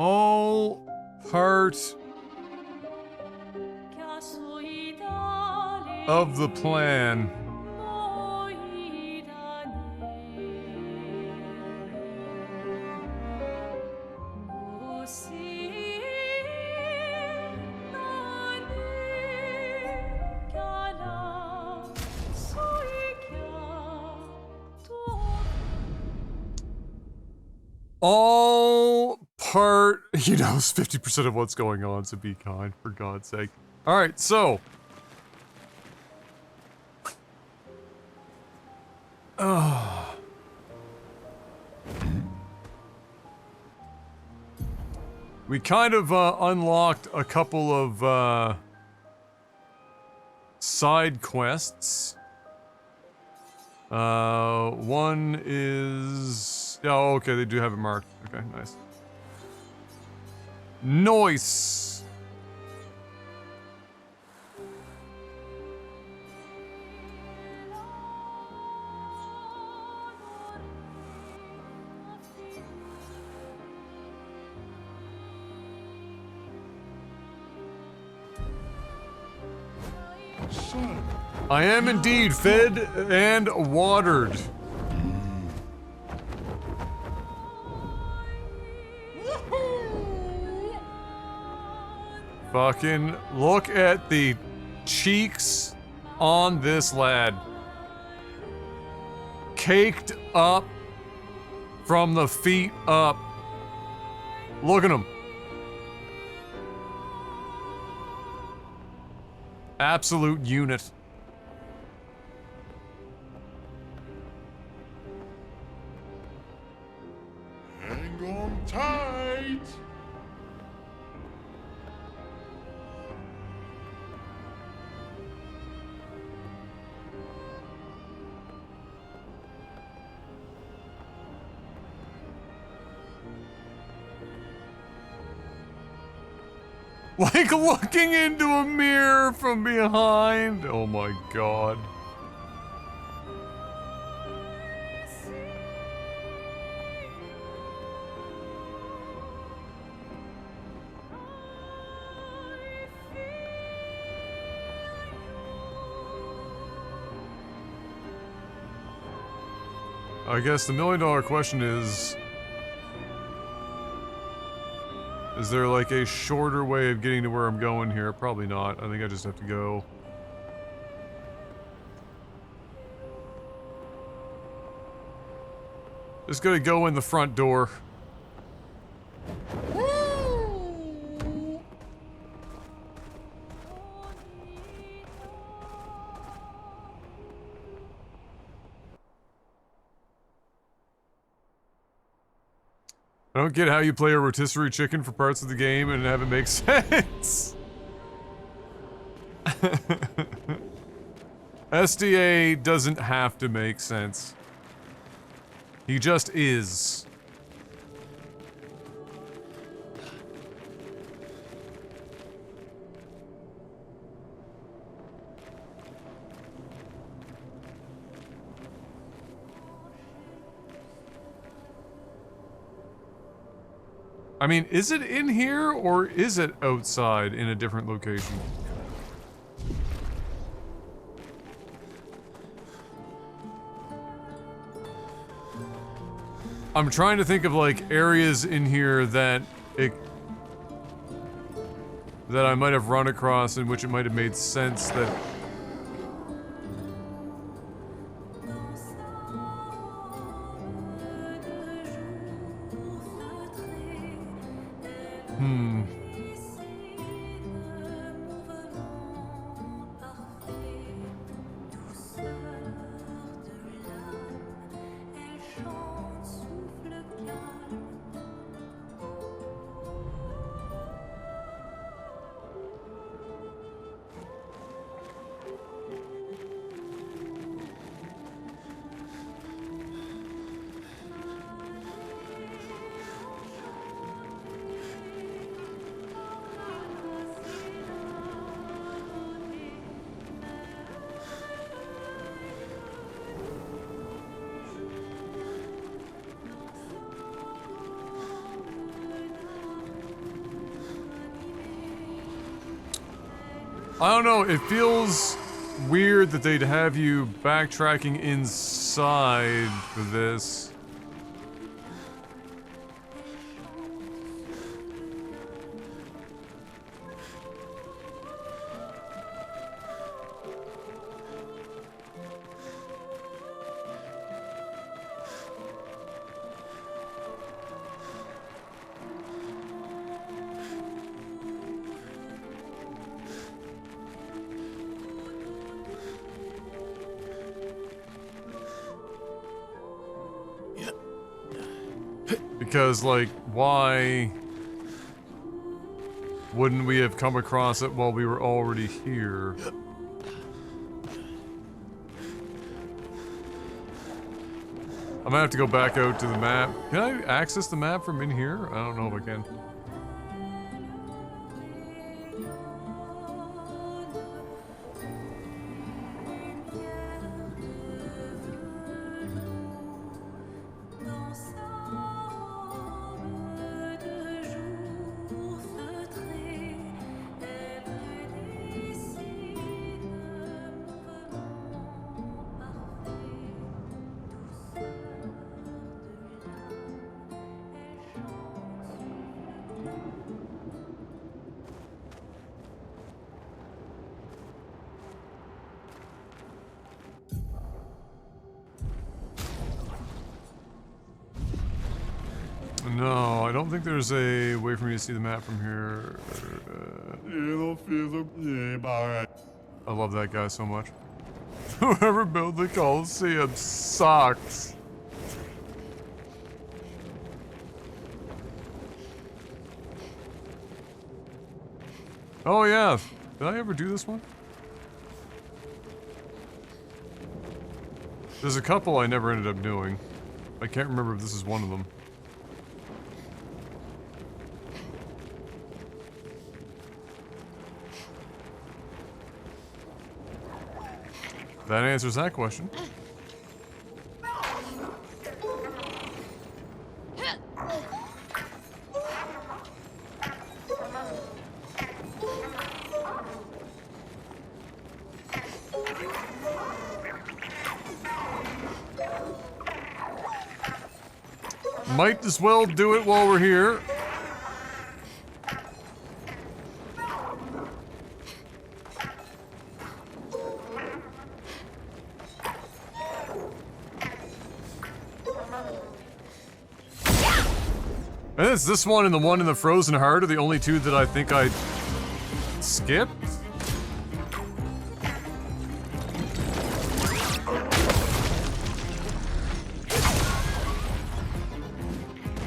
all part of the plan. All part, he knows 50% of what's going on, so be kind, for God's sake. Alright, so. We kind of unlocked a couple of side quests. One is... oh, okay, they do have it marked. Okay, nice. Nice! I am indeed fed and watered. Fucking look at the cheeks on this lad. Caked up from the feet up. Look at him. Absolute unit. Hang on tight. Like looking into a mirror from behind. Oh my god. I guess the $1,000,000 question is there like a shorter way of getting to where I'm going here? Probably not. I think I just have to go. Just gotta go in the front door. I don't get how you play a rotisserie chicken for parts of the game and have it make sense. SDA doesn't have to make sense. He just is. I mean, is it in here or is it outside in a different location? I'm trying to think of like areas in here that that I might have run across in which it might have made sense that I don't know, it feels weird that they'd have you backtracking inside for this. Because, like, why wouldn't we have come across it while we were already here? I'm gonna have to go back out to the map. Can I access the map from in here? I don't know if I can. No, I don't think there's a way for me to see the map from here. I love that guy so much. Whoever built the Colosseum sucks. Oh yeah, did I ever do this one? There's a couple I never ended up doing. I can't remember if this is one of them. That answers that question. Might as well do it while we're here. And it's this one and the one in the Frozen Heart are the only two that I think I skipped.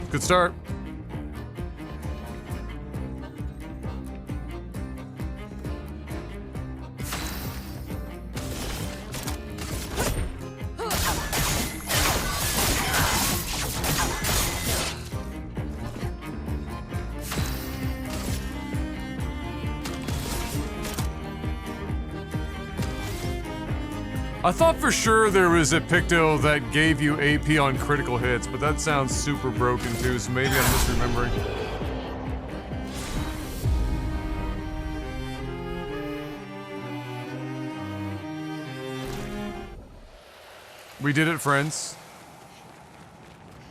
Good start. I thought for sure there was a Picto that gave you AP on critical hits, but that sounds super broken too, so maybe I'm misremembering. We did it, friends.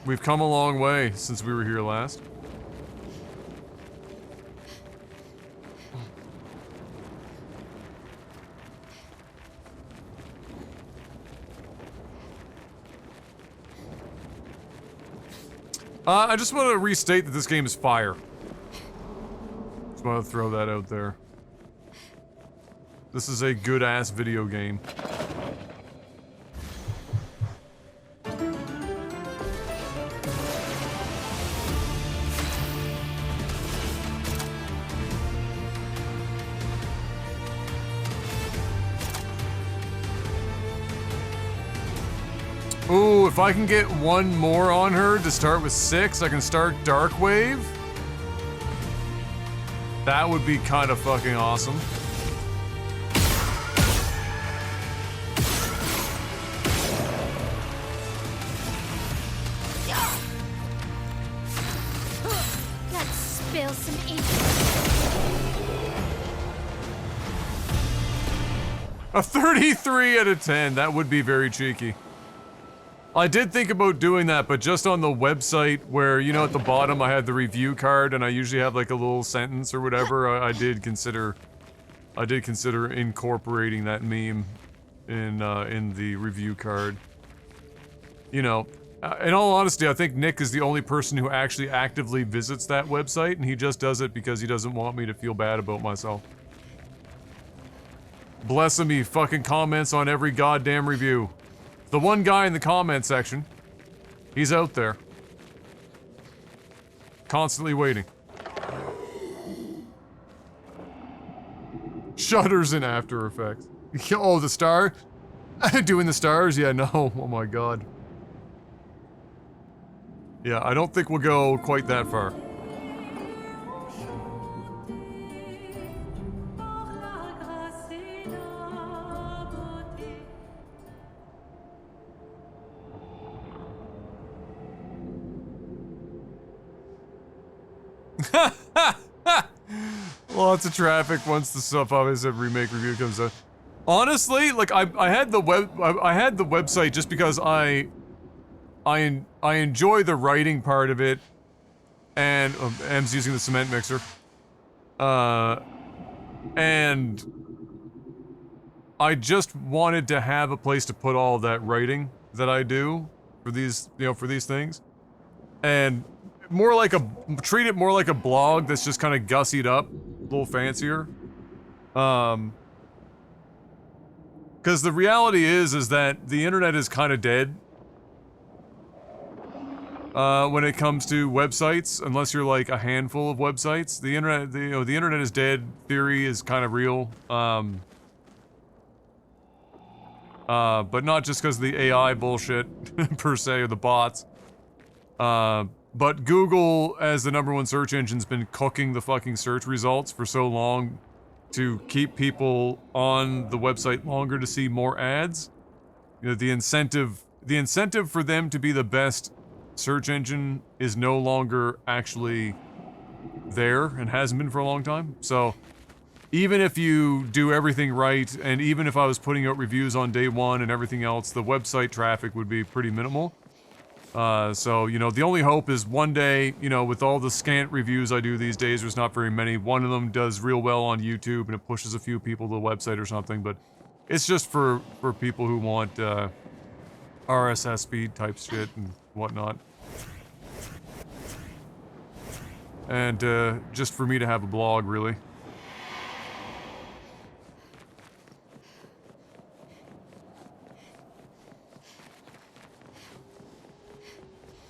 We've come a long way since we were here last. I just want to restate that this game is fire. Just want to throw that out there. This is a good-ass video game. Ooh, if I can get one more on her to start with 6, I can start Dark Wave. That would be kind of fucking awesome. Let's spill some ink. A 33 out of 10. That would be very cheeky. I did think about doing that, but just on the website where, you know, at the bottom I had the review card and I usually have like a little sentence or whatever, I did consider incorporating that meme in the review card. You know, in all honesty, I think Nick is the only person who actually actively visits that website, and he just does it because he doesn't want me to feel bad about myself. Bless him, he fucking comments on every goddamn review. The one guy in the comment section, he's out there. Constantly waiting. Shutters in After Effects. Oh, the star? Doing the stars? Yeah, no. Oh my god. Yeah, I don't think we'll go quite that far. Lots of traffic once the Stuff Obviously remake review comes out. Honestly, like I had the website just because I enjoy the writing part of it, and M's using the cement mixer. And I just wanted to have a place to put all that writing that I do for these, you know, for these things, and treat it more like a blog that's just kind of gussied up, a little fancier. Because the reality is that the internet is kind of dead. When it comes to websites, unless you're like a handful of websites, the internet, the internet is dead. Theory is kind of real. But not just because of the AI bullshit per se or the bots. But Google, as the #1 search engine, has been cooking the fucking search results for so long to keep people on the website longer to see more ads. You know, the incentive for them to be the best search engine is no longer actually there and hasn't been for a long time. So even if you do everything right, and even if I was putting out reviews on day one and everything else, the website traffic would be pretty minimal. So, you know, the only hope is one day, you know, with all the scant reviews I do these days, there's not very many, one of them does real well on YouTube and it pushes a few people to the website or something, but it's just for people who want, RSS feed type shit and whatnot. And, just for me to have a blog, really.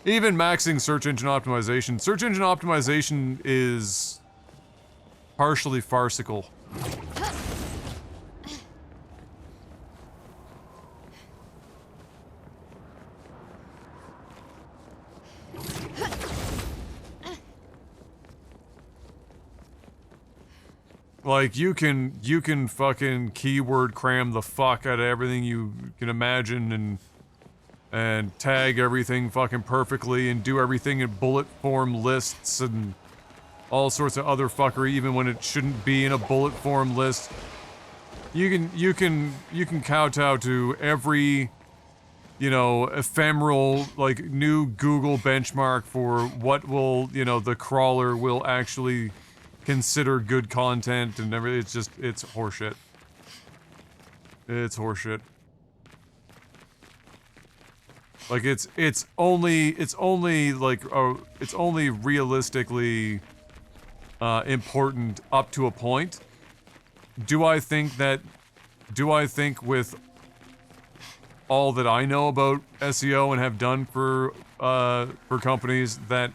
Even maxing search engine optimization. Search engine optimization is partially farcical. Like, you can fucking keyword cram the fuck out of everything you can imagine and tag everything fucking perfectly and do everything in bullet form lists and all sorts of other fuckery even when it shouldn't be in a bullet form list. You can kowtow to every, you know, ephemeral, like, new Google benchmark for what will, you know, the crawler will actually consider good content and everything. It's just, it's horseshit. It's horseshit. Like, it's only realistically important up to a point. Do I think with all that I know about SEO and have done for companies that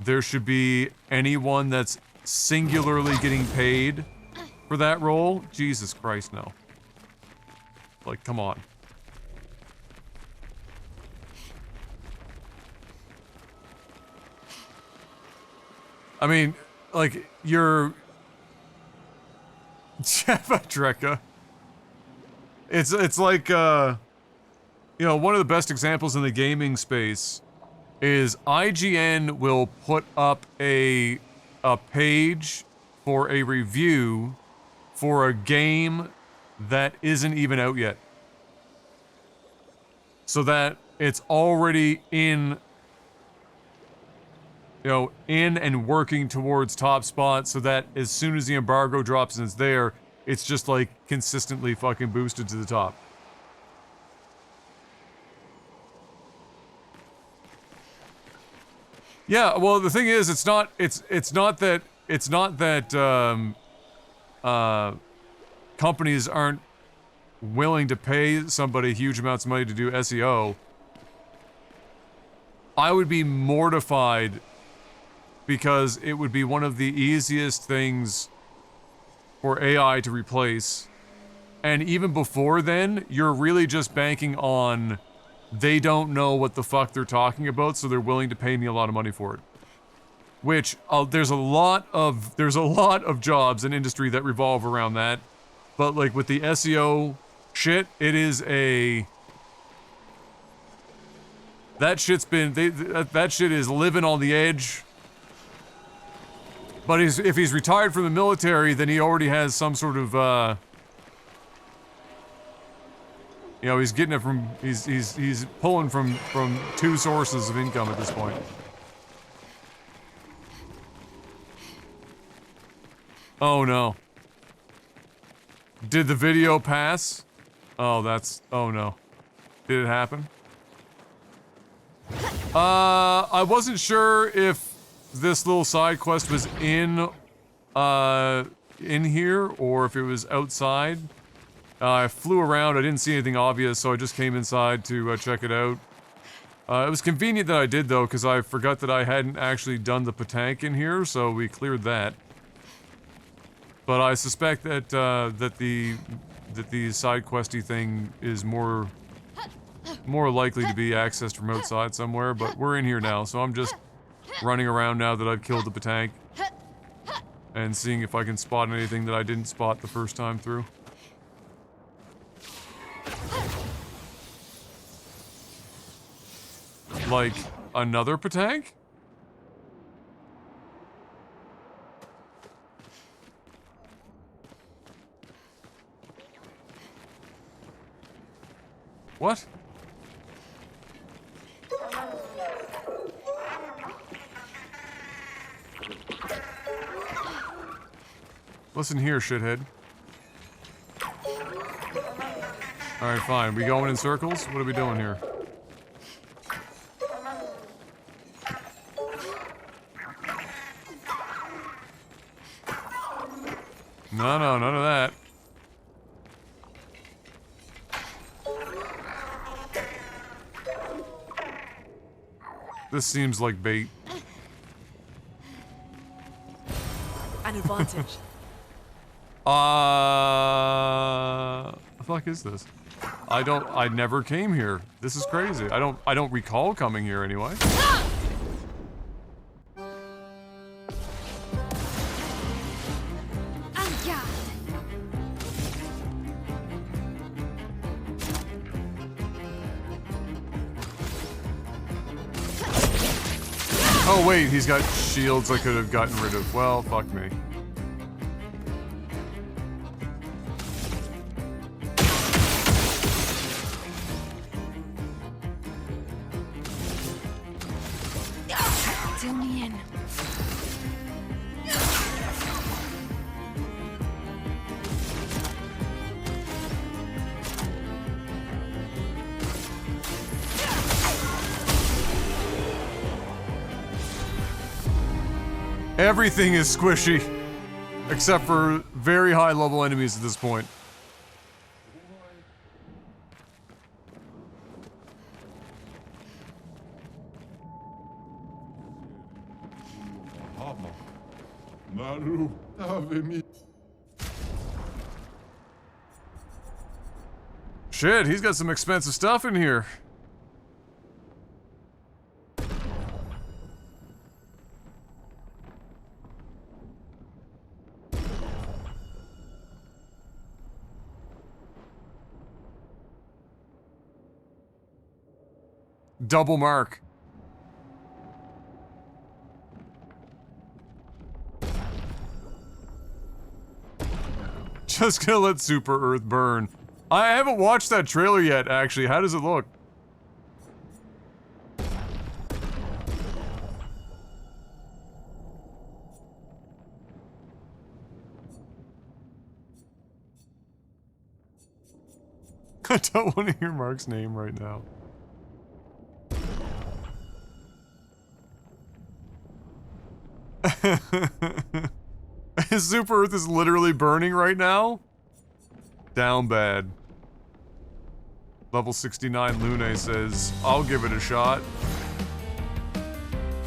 there should be anyone that's singularly getting paid for that role? Jesus Christ, no. Like, come on. I mean, like, you're... Java Dreka. It's like, you know, one of the best examples in the gaming space is IGN will put up a page for a review for a game that isn't even out yet. So that it's already in, you know, in and working towards top spot, so that as soon as the embargo drops and it's there, it's just like consistently fucking boosted to the top. Yeah, well, the thing is, it's not that companies aren't willing to pay somebody huge amounts of money to do SEO. I would be mortified because it would be one of the easiest things for AI to replace. And even before then, you're really just banking on they don't know what the fuck they're talking about, so they're willing to pay me a lot of money for it. Which, there's a lot of jobs in industry that revolve around that. But like with the SEO shit, it is a... That shit's been... that shit is living on the edge. But if he's retired from the military, then he already has some sort of, you know, he's getting it from... He's pulling from two sources of income at this point. Oh no. Did the video pass? Oh, that's... Oh no. Did it happen? I wasn't sure if this little side quest was in here, or if it was outside. I flew around, I didn't see anything obvious, so I just came inside to check it out. It was convenient that I did, though, because I forgot that I hadn't actually done the Patank in here, so we cleared that. But I suspect that, that the side questy thing is more likely to be accessed from outside somewhere, but we're in here now, so I'm just running around now that I've killed the Patank. And seeing if I can spot anything that I didn't spot the first time through. Like, another Patank? What? Listen here, shithead. Alright, fine. We going in circles? What are we doing here? No, no, none of that. This seems like bait. An advantage. The fuck is this? I never came here. This is crazy. I don't recall coming here anyway. Oh wait, he's got shields I could have gotten rid of. Well, fuck me. Till me in. Everything is squishy, except for very high level enemies at this point. Naru, ave me. Shit, he's got some expensive stuff in here. Double mark. Just gonna let Super Earth burn. I haven't watched that trailer yet, actually. How does it look? I don't want to hear Mark's name right now. Super Earth is literally burning right now? Down bad. Level 69 Lune says, I'll give it a shot.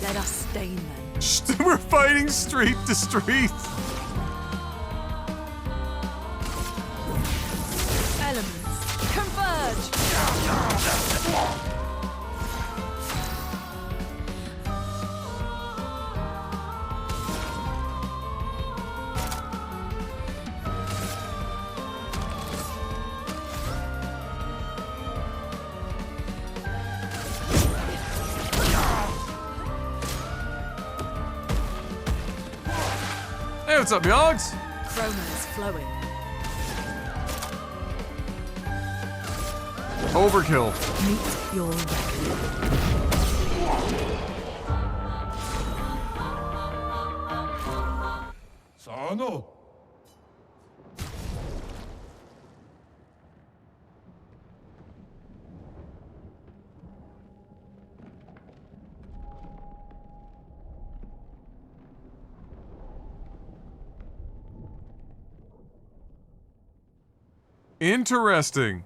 Let us stain them. Shh, we're fighting street to street. Elements, converge! Hey, what's up, yogs? Chroma is flowing. Overkill. Meet your reckoning. Sano. Interesting.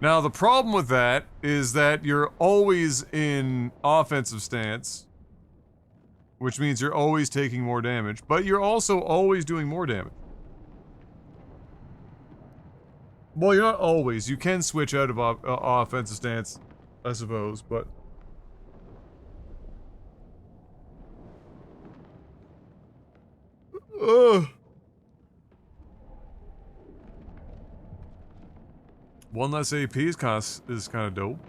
Now, the problem with that is that you're always in offensive stance, which means you're always taking more damage, but you're also always doing more damage. Well, you're not always. You can switch out of offensive stance, I suppose, but... Ugh. One less AP is kind of dope.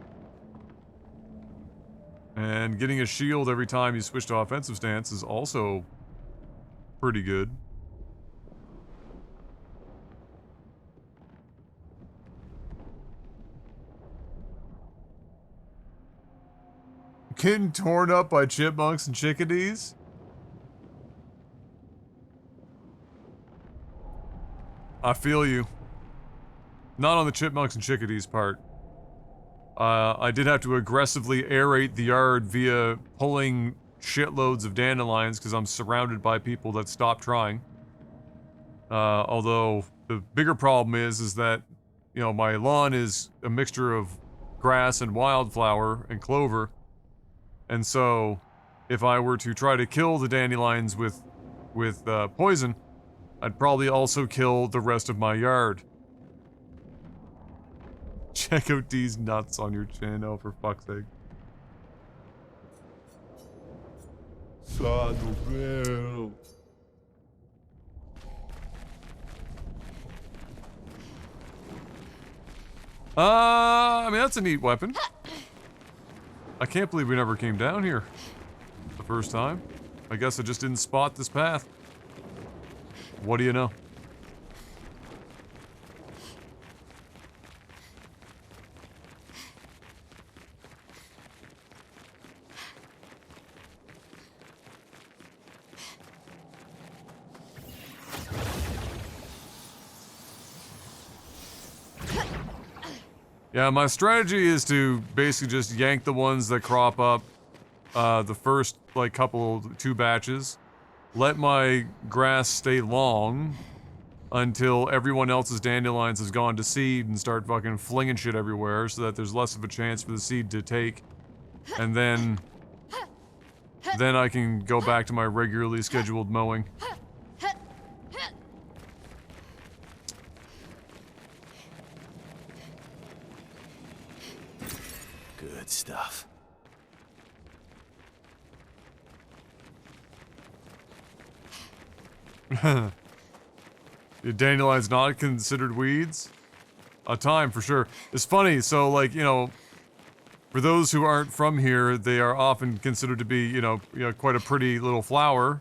And getting a shield every time you switch to offensive stance is also pretty good. Getting torn up by chipmunks and chickadees? I feel you. Not on the chipmunks and chickadees part. I did have to aggressively aerate the yard via pulling shitloads of dandelions because I'm surrounded by people that stopped trying. Although the bigger problem is that, you know, my lawn is a mixture of grass and wildflower and clover. And so, if I were to try to kill the dandelions with poison, I'd probably also kill the rest of my yard. Check out these nuts on your chin, oh for fuck's sake. Sano vero. I mean, that's a neat weapon. I can't believe we never came down here the first time. I guess I just didn't spot this path. What do you know? Yeah, my strategy is to basically just yank the ones that crop up the first, like, two batches. Let my grass stay long until everyone else's dandelions has gone to seed and start fucking flinging shit everywhere so that there's less of a chance for the seed to take. And then I can go back to my regularly scheduled mowing. Good stuff. Dandelions not considered weeds? a time for sure. It's funny, so like, you know, for those who aren't from here, they are often considered to be, you know, quite a pretty little flower.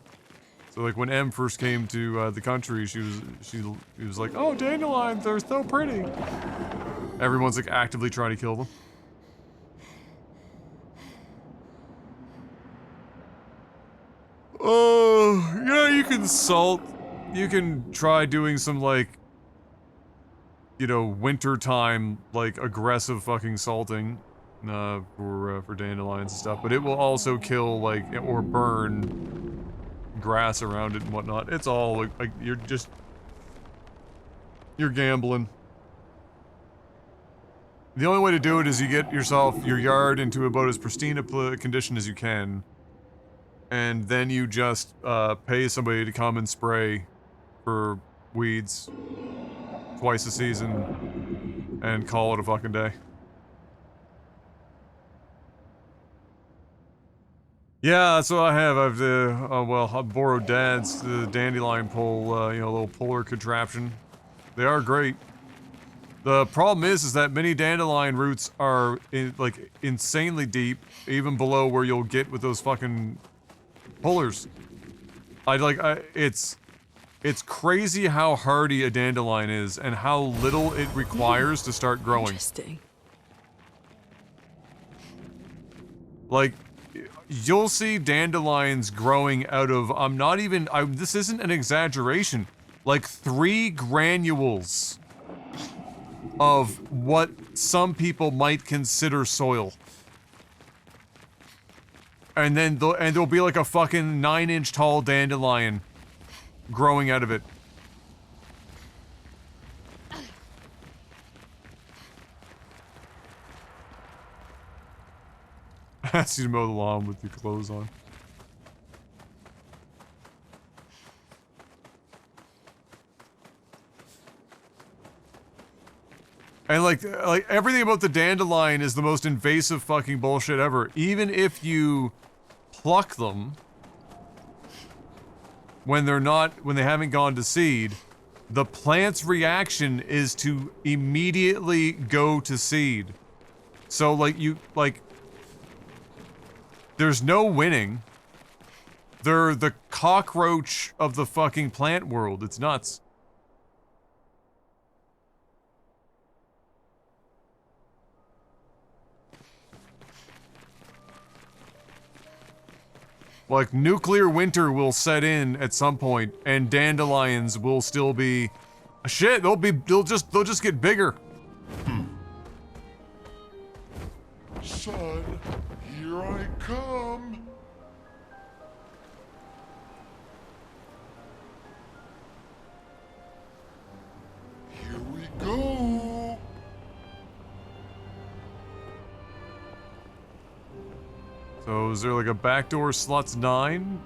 So like when Em first came to the country, she was like, "Oh, dandelions, they're so pretty." Everyone's like actively trying to kill them. Oh, yeah, you can salt. You can try doing some like, you know, wintertime like aggressive fucking salting for dandelions and stuff, but it will also kill like or burn grass around it and whatnot. It's all like you're gambling. The only way to do it is you get yourself your yard into about as pristine a condition as you can, and then you just pay somebody to come and spray for weeds twice a season and call it a fucking day. Yeah, that's what I have. I've borrowed Dad's the dandelion pole, you know, little puller contraption. They are great. The problem is that many dandelion roots are like insanely deep, even below where you'll get with those fucking pullers. It's crazy how hardy a dandelion is and how little it requires to start growing. Interesting. Like, you'll see dandelions growing out of, this isn't an exaggeration, like 3 granules of what some people might consider soil. And then there'll be like a fucking 9-inch tall dandelion growing out of it. Ask you to mow the lawn with your clothes on. And like everything about the dandelion is the most invasive fucking bullshit ever. Even if you pluck them when they haven't gone to seed, the plant's reaction is to immediately go to seed. So there's no winning. They're the cockroach of the fucking plant world. It's nuts. Like, nuclear winter will set in at some point, and dandelions will still be... Shit, they'll just get bigger. Son, here I come. Here we go. So is there like a backdoor slots 9?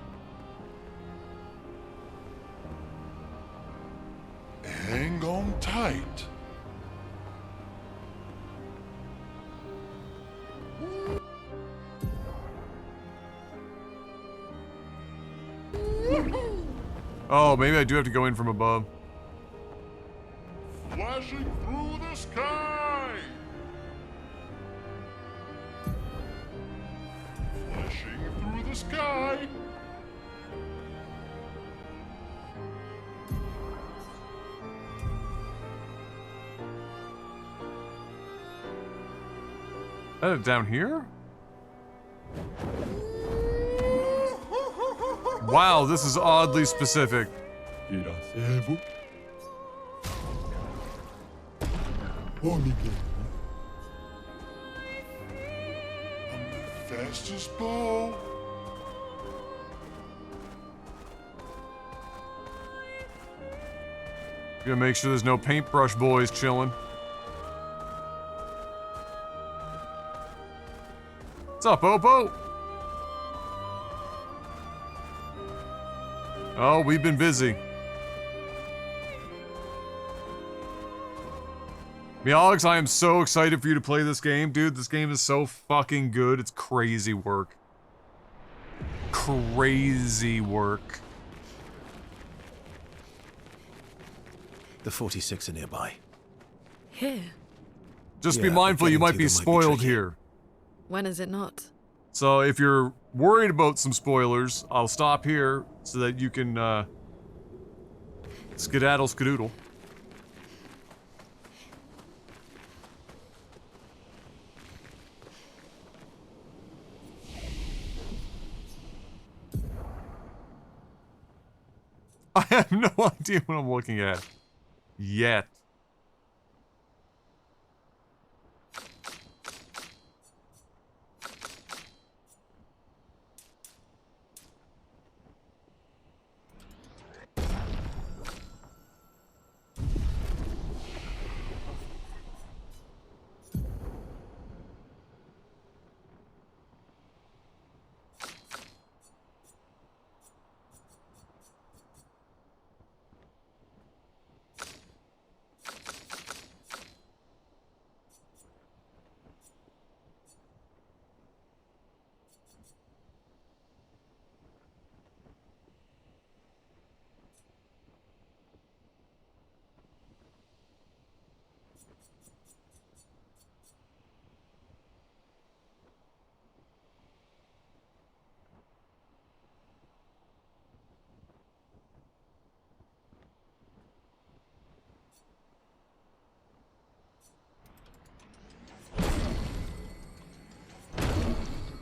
Hang on tight. Oh, maybe I do have to go in from above. Flashing through the sky. Flashing through the sky. Down here? Wow, this is oddly specific. Iracebo. Oh, Miguel. I'm the fastest ball. Gotta make sure there's no paintbrush boys chilling. What's up, Opo? Oh, we've been busy. Meowlix, I am so excited for you to play this game. Dude, this game is so fucking good. It's crazy work. Crazy work. The 46 are nearby. Here. Just Yeah, be but mindful, you getting might to be them might be spoiled tricky. here. When is it not? So if you're worried about some spoilers, I'll stop here so that you can, skedaddle skedoodle. I have no idea what I'm looking at. Yet.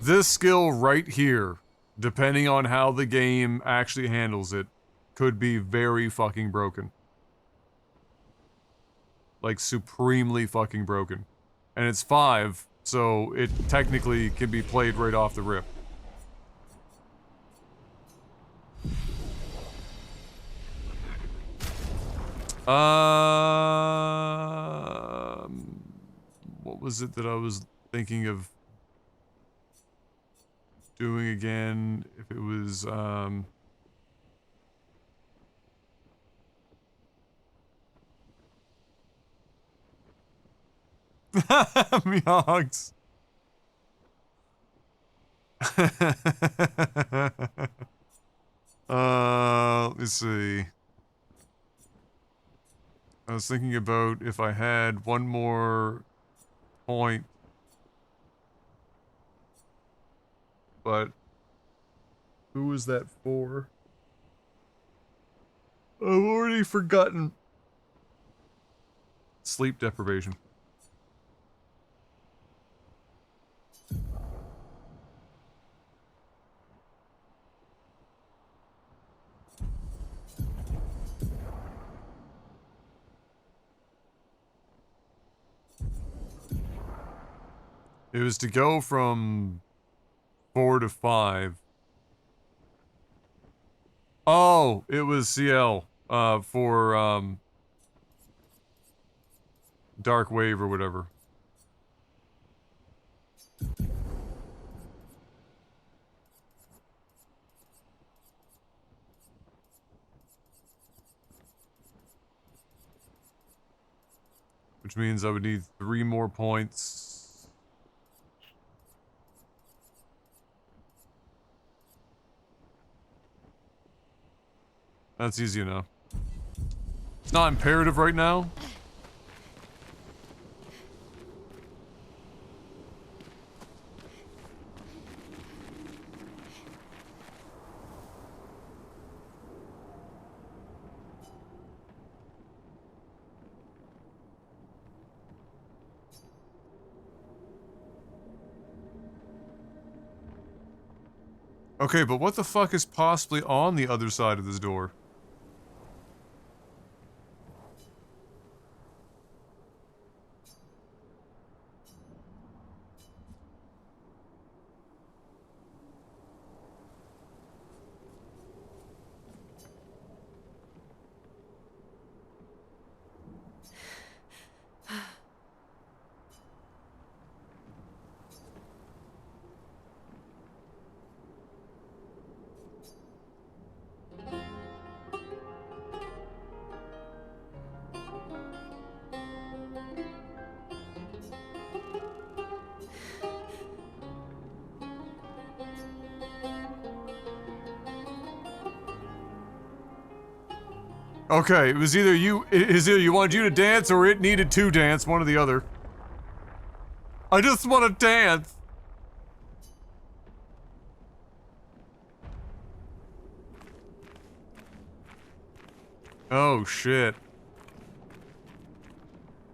This skill right here, depending on how the game actually handles it, could be very fucking broken. Like, supremely fucking broken. And it's 5, so it technically can be played right off the rip. What was it that I was thinking of doing again? If it was, Meogs. Let me see. I was thinking about if I had one more point. But who was that for? I've already forgotten. Sleep deprivation. It was to go from 4 to 5. Oh, it was CL, for, Dark Wave or whatever. Which means I would need 3 more points. That's easy enough. It's not imperative right now. Okay, but what the fuck is possibly on the other side of this door? Okay, it was either you wanted you to dance or it needed to dance, one or the other. I just want to dance. Oh shit.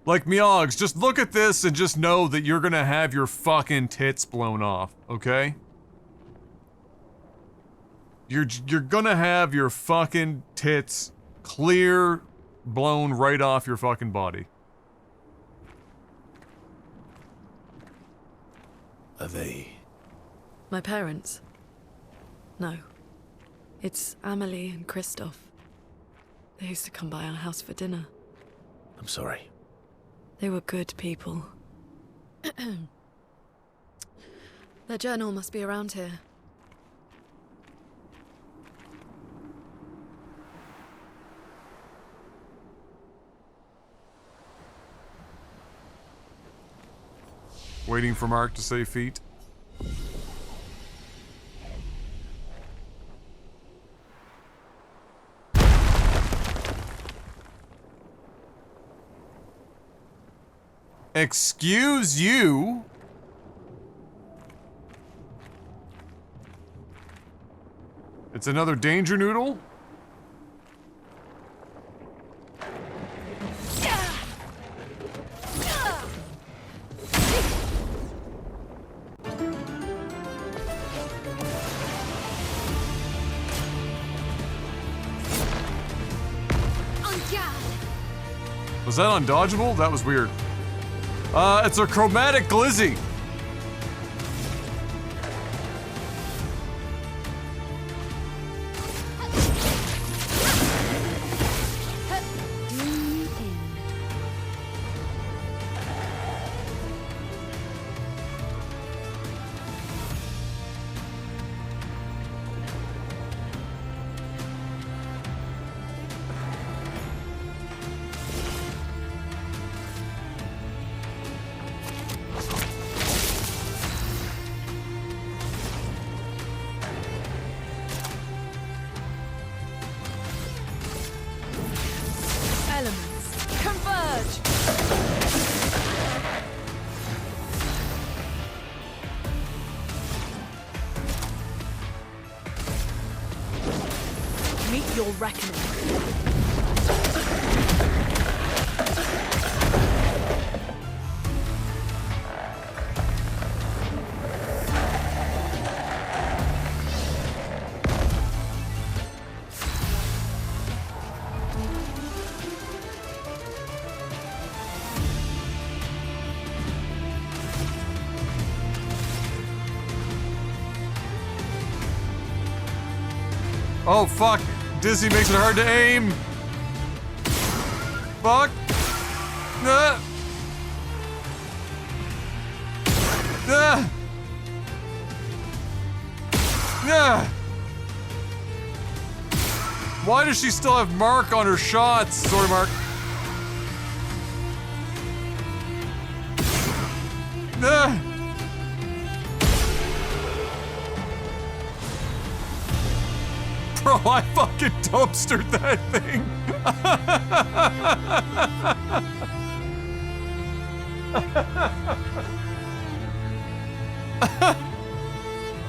Like, Meogs, just look at this and just know that you're gonna have your fucking tits blown off, okay? You're gonna have your fucking tits clear blown right off your fucking body. Are they... My parents? No. It's Amelie and Christoph. They used to come by our house for dinner. I'm sorry. They were good people. Their journal must be around here. Waiting for Mark to say feet. Excuse you? It's another danger noodle? Was that undodgeable? That was weird. It's a chromatic glizzy. Elements, converge! Meet your reckoning. Oh fuck! Dizzy makes it hard to aim! Fuck! Ah! Ah! Ah! Why does she still have Mark on her shots? Sorry, Mark. Ah! Bro, I fucking dumpstered that thing!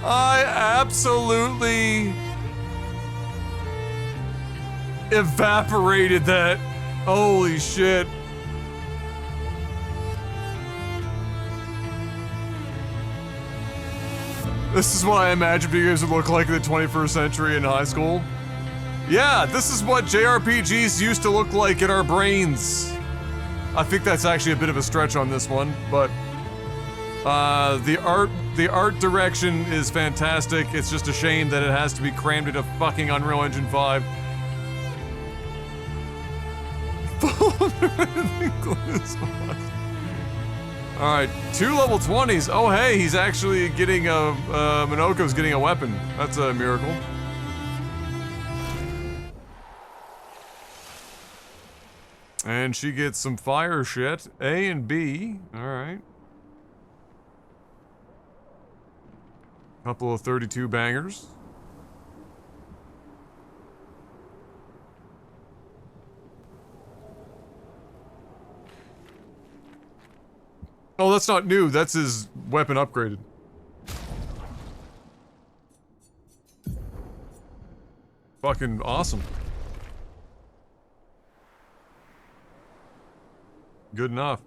I absolutely evaporated that. Holy shit. This is what I imagined you guys would look like in the 21st century in high school. Yeah, this is what JRPGs used to look like in our brains. I think that's actually a bit of a stretch on this one, but the art direction is fantastic. It's just a shame that it has to be crammed into fucking Unreal Engine 5. Alright, 2 level 20s. Oh hey, he's actually getting a, Minoko's getting a weapon. That's a miracle. And she gets some fire shit. A and B. Alright. Couple of 32 bangers. Oh, that's not new. That's his weapon upgraded. Fucking awesome. Good enough.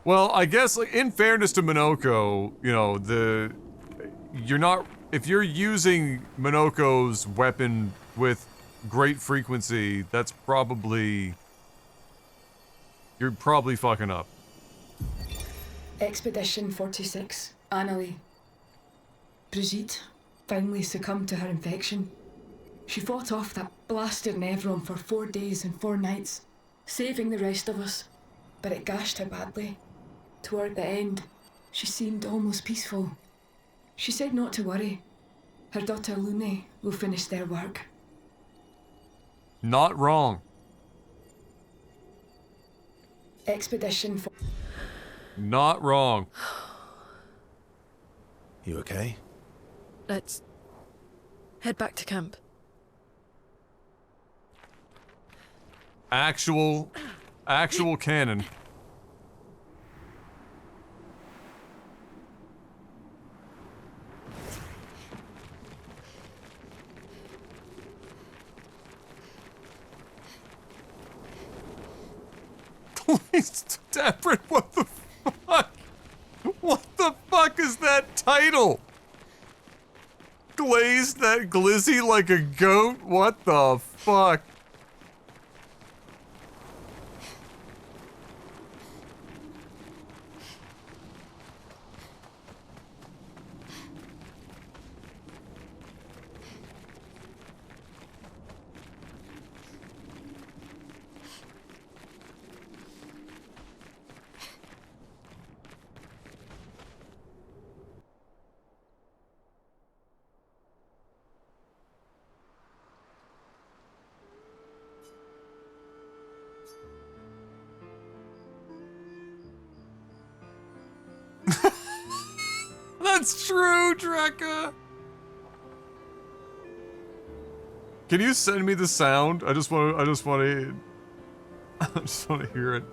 Well, I guess, like, in fairness to Minoko, you know, you're not, if you're using Minoko's weapon with great frequency, that's probably, you're probably fucking up. Expedition 46, Annalie. Brigitte finally succumbed to her infection. She fought off that blasted Nevron for 4 days and 4 nights, saving the rest of us, but it gashed her badly. Toward the end, she seemed almost peaceful. She said not to worry. Her daughter Lune will finish their work. Not wrong. Expedition Not wrong. You okay? Let's head back to camp. Actual canon. Dapper, what the fuck? What the fuck is that title? Glazed that glizzy like a goat? What the fuck? That's true, Drekka! Can you send me the sound? I just want to hear it.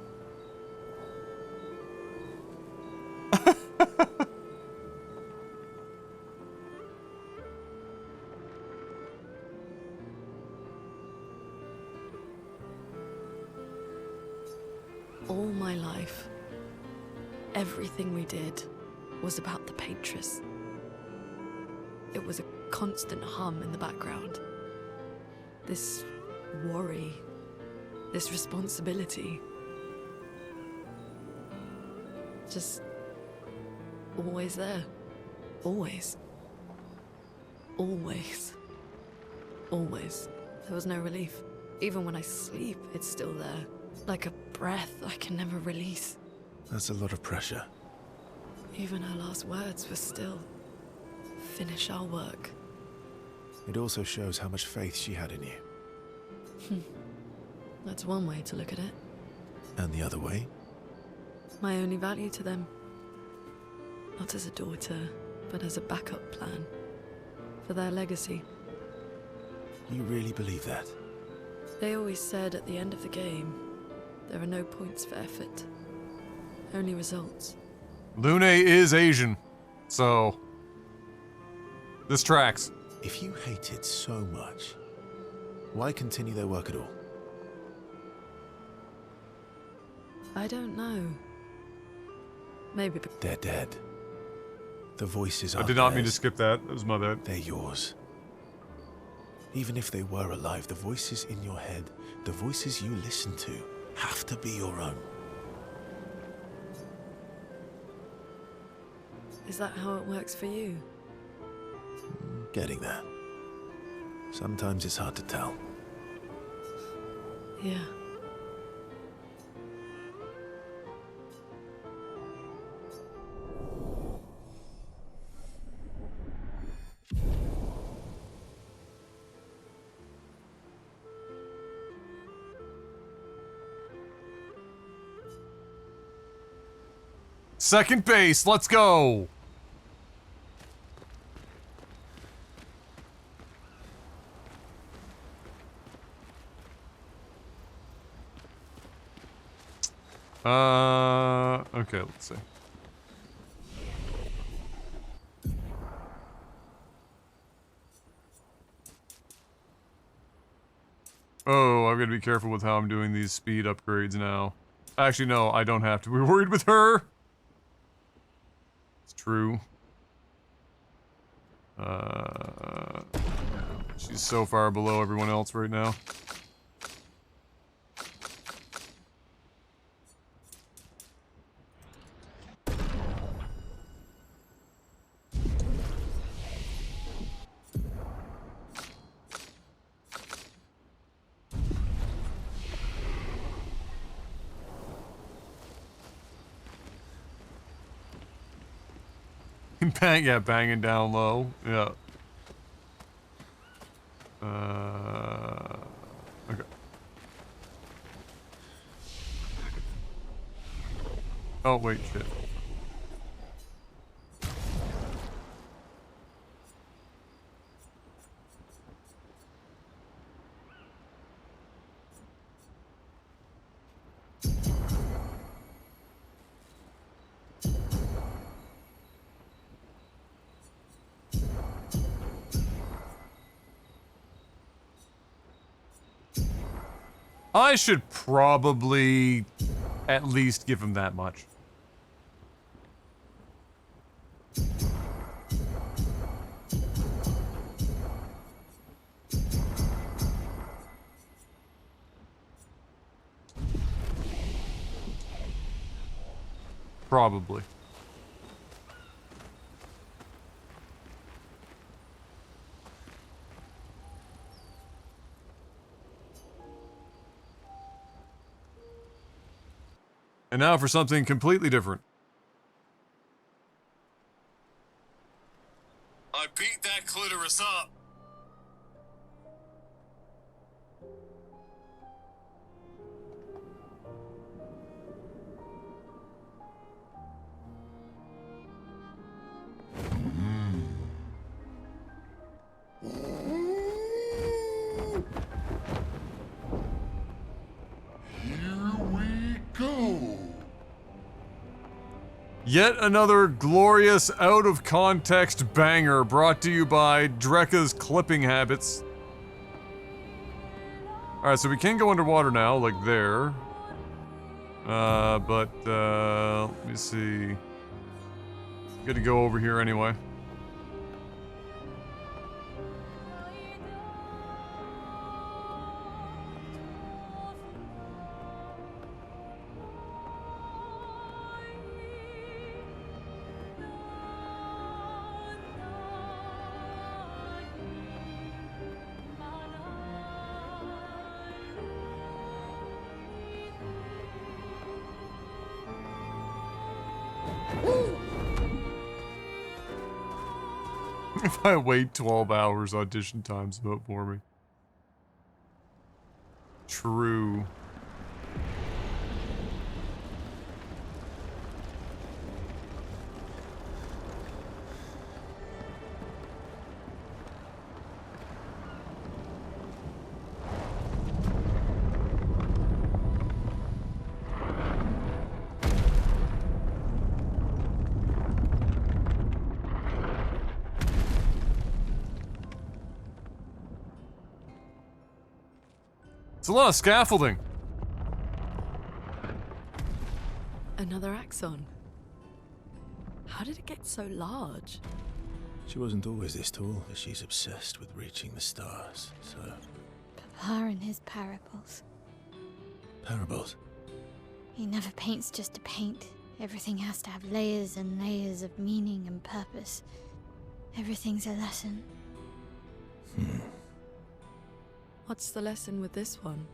All my life, everything we did was about the Patris. It was a constant hum in the background. This worry, this responsibility. Just always there. Always. Always. Always. There was no relief. Even when I sleep, it's still there. Like a breath I can never release. That's a lot of pressure. Even her last words were still, finish our work. It also shows how much faith she had in you. That's one way to look at it. And the other way? My only value to them. Not as a daughter, but as a backup plan. For their legacy. You really believe that? They always said at the end of the game, there are no points for effort. Only results. Lune is Asian, so this tracks. If you hated so much, why continue their work at all? I don't know. Maybe They're dead. The voices are I did not mean to theirs. skip that. That was my bad. They're yours. Even if they were alive, the voices in your head, the voices you listen to, have to be your own. Is that how it works for you? Getting there. Sometimes it's hard to tell. Yeah. Second base, let's go! Okay, let's see. Oh, I've got to be careful with how I'm doing these speed upgrades now. Actually, no, I don't have to be worried with her. It's true. She's so far below everyone else right now. Yeah, banging down low. Yeah. Okay. Oh, wait, shit. I should probably at least give him that much. Probably. And now for something completely different. I beat that clitoris up. Here we go. Yet another glorious out-of-context banger brought to you by Drekka's clipping habits. Alright, so we can go underwater now, like there. Let me see. Good to go over here anyway. If I wait 12 hours, audition time's about for me. True. It's a lot of scaffolding. Another axon. How did it get so large? She wasn't always this tall, but she's obsessed with reaching the stars, so... Papa and his parables. Parables? He never paints just to paint. Everything has to have layers and layers of meaning and purpose. Everything's a lesson. What's the lesson with this one?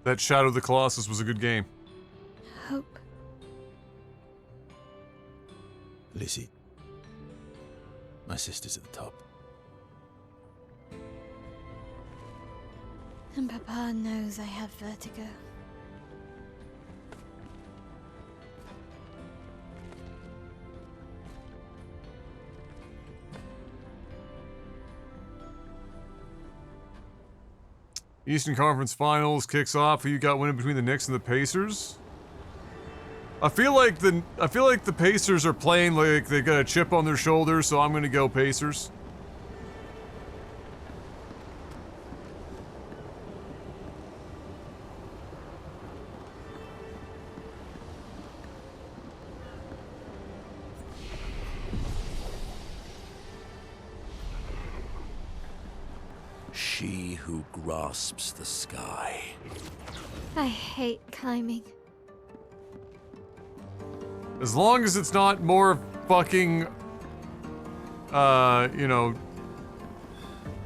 That Shadow of the Colossus was a good game. Hope. Lizzie. My sister's at the top. And Papa knows I have vertigo. Eastern Conference Finals kicks off. Who you got winning between the Knicks and the Pacers? I feel like the Pacers are playing like they got a chip on their shoulder, so I'm gonna go Pacers. She who grasps the sky. I hate climbing. As long as it's not more fucking, you know,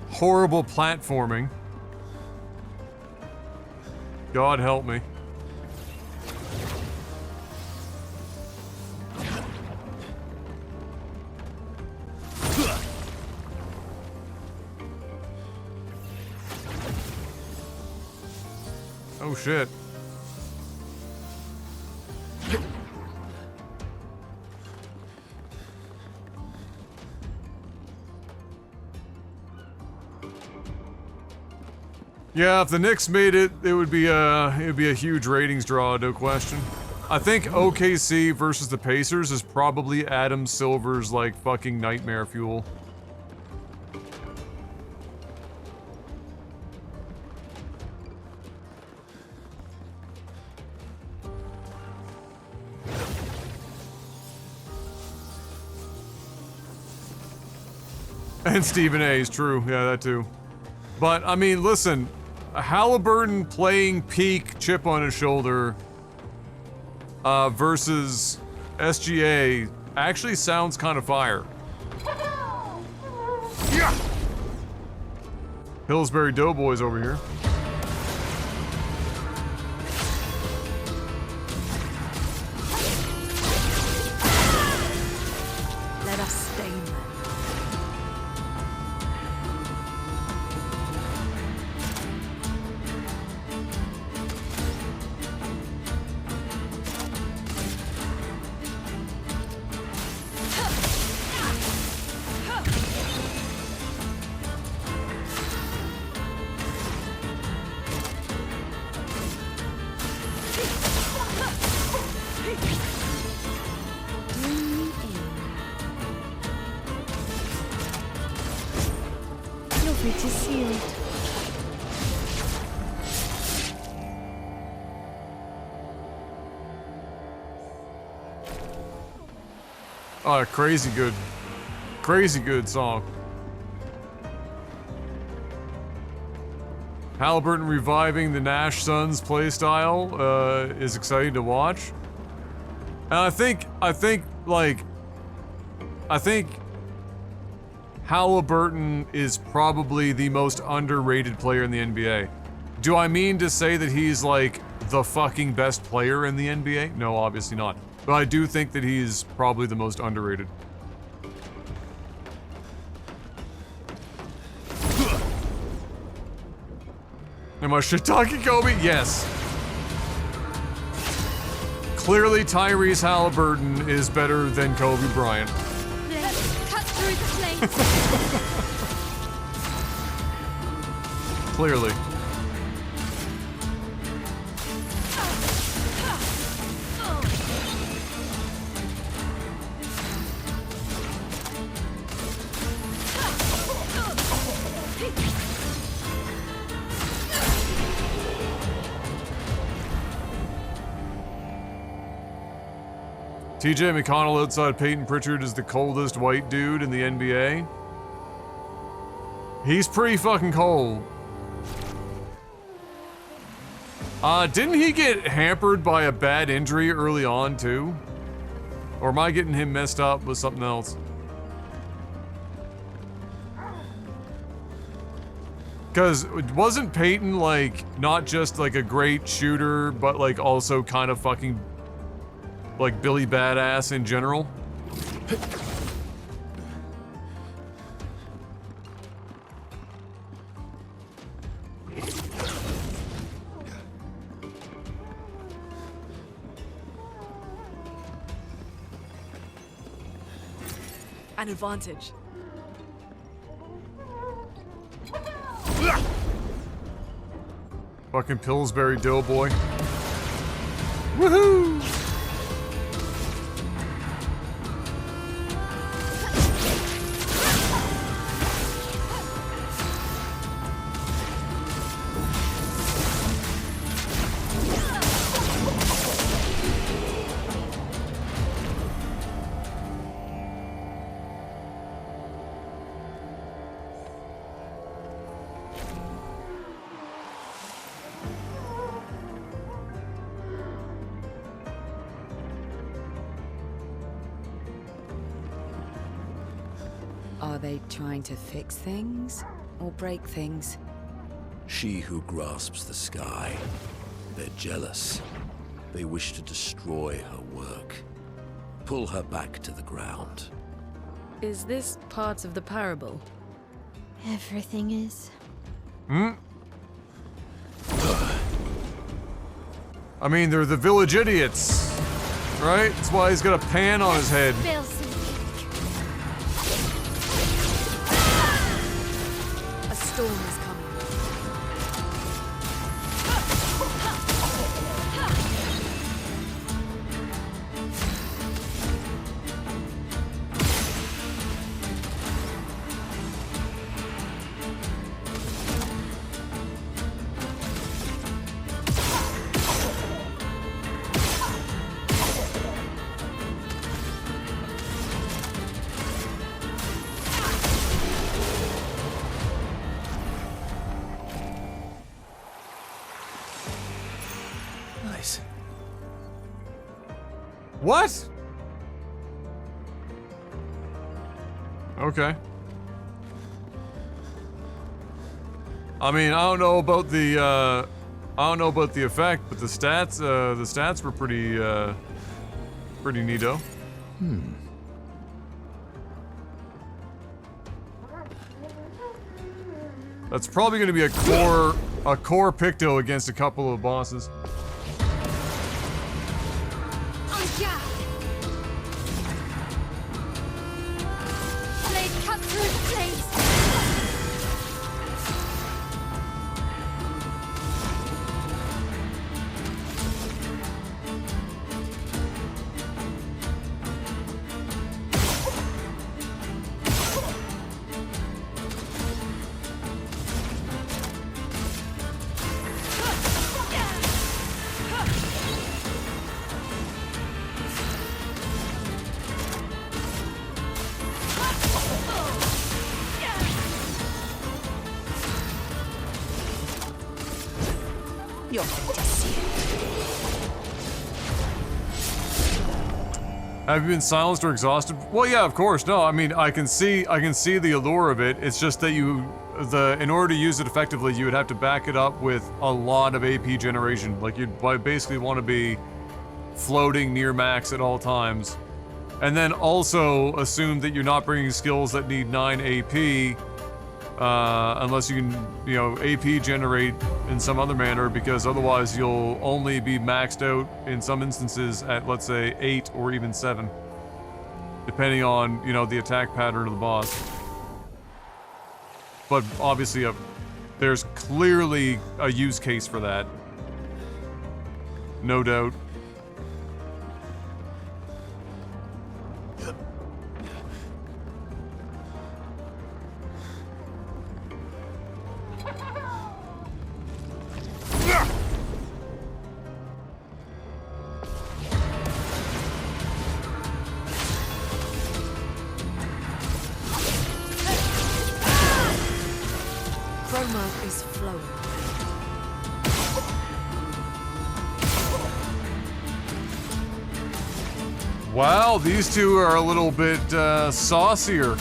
horrible platforming. God help me. Oh shit. Yeah, if the Knicks made it, it would be a huge ratings draw, no question. I think OKC versus the Pacers is probably Adam Silver's like fucking nightmare fuel. And Stephen A is true, yeah, that too. But I mean, listen, Halliburton playing peak chip on his shoulder versus SGA actually sounds kind of fire. Yeah. Pillsbury Doughboys over here. Let us stain them. Lovely to see you. Oh, crazy good song. Halliburton reviving the Nash Suns playstyle is exciting to watch. And I think Halliburton is probably the most underrated player in the NBA. Do I mean to say that he's like the fucking best player in the NBA? No, obviously not. But I do think that he's probably the most underrated. Am I shit talking Kobe? Yes. Clearly Tyrese Halliburton is better than Kobe Bryant. Let's cut through the flames. Clearly. TJ McConnell outside Peyton Pritchard is the coldest white dude in the NBA. He's pretty fucking cold. Didn't he get hampered by a bad injury early on too? Or am I getting him messed up with something else? Cause wasn't Peyton like not just like a great shooter, but like also kind of fucking like Billy Badass in general? An advantage. Fucking Pillsbury Doughboy. Woohoo! Are they trying to fix things or break things? She who grasps the sky. They're jealous. They wish to destroy her work. Pull her back to the ground. Is this part of the parable? Everything is. Hmm? I mean, they're the village idiots, right? That's why he's got a pan on his head. Spill some A storm is coming. Nice. What? Okay. I mean, I don't know about the effect, but the stats were pretty neato. That's probably going to be a core Picto against a couple of bosses. blade cut through the flames. You're going to see it. Have you been silenced or exhausted? Well, yeah, of course. No, I mean, I can see the allure of it. It's just that in order to use it effectively, you would have to back it up with a lot of AP generation. Like, you'd basically want to be floating near max at all times. And then also assume that you're not bringing skills that need 9 AP, unless you can, AP generate in some other manner, because otherwise you'll only be maxed out in some instances at, let's say, 8 or even 7. Depending on, the attack pattern of the boss. But obviously, there's clearly a use case for that. No doubt. Chroma is flowing. Wow, these two are a little bit saucier.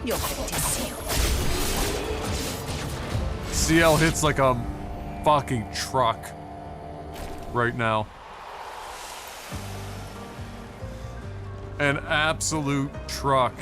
You're going to see it. CL hits like a fucking truck right now. An absolute truck.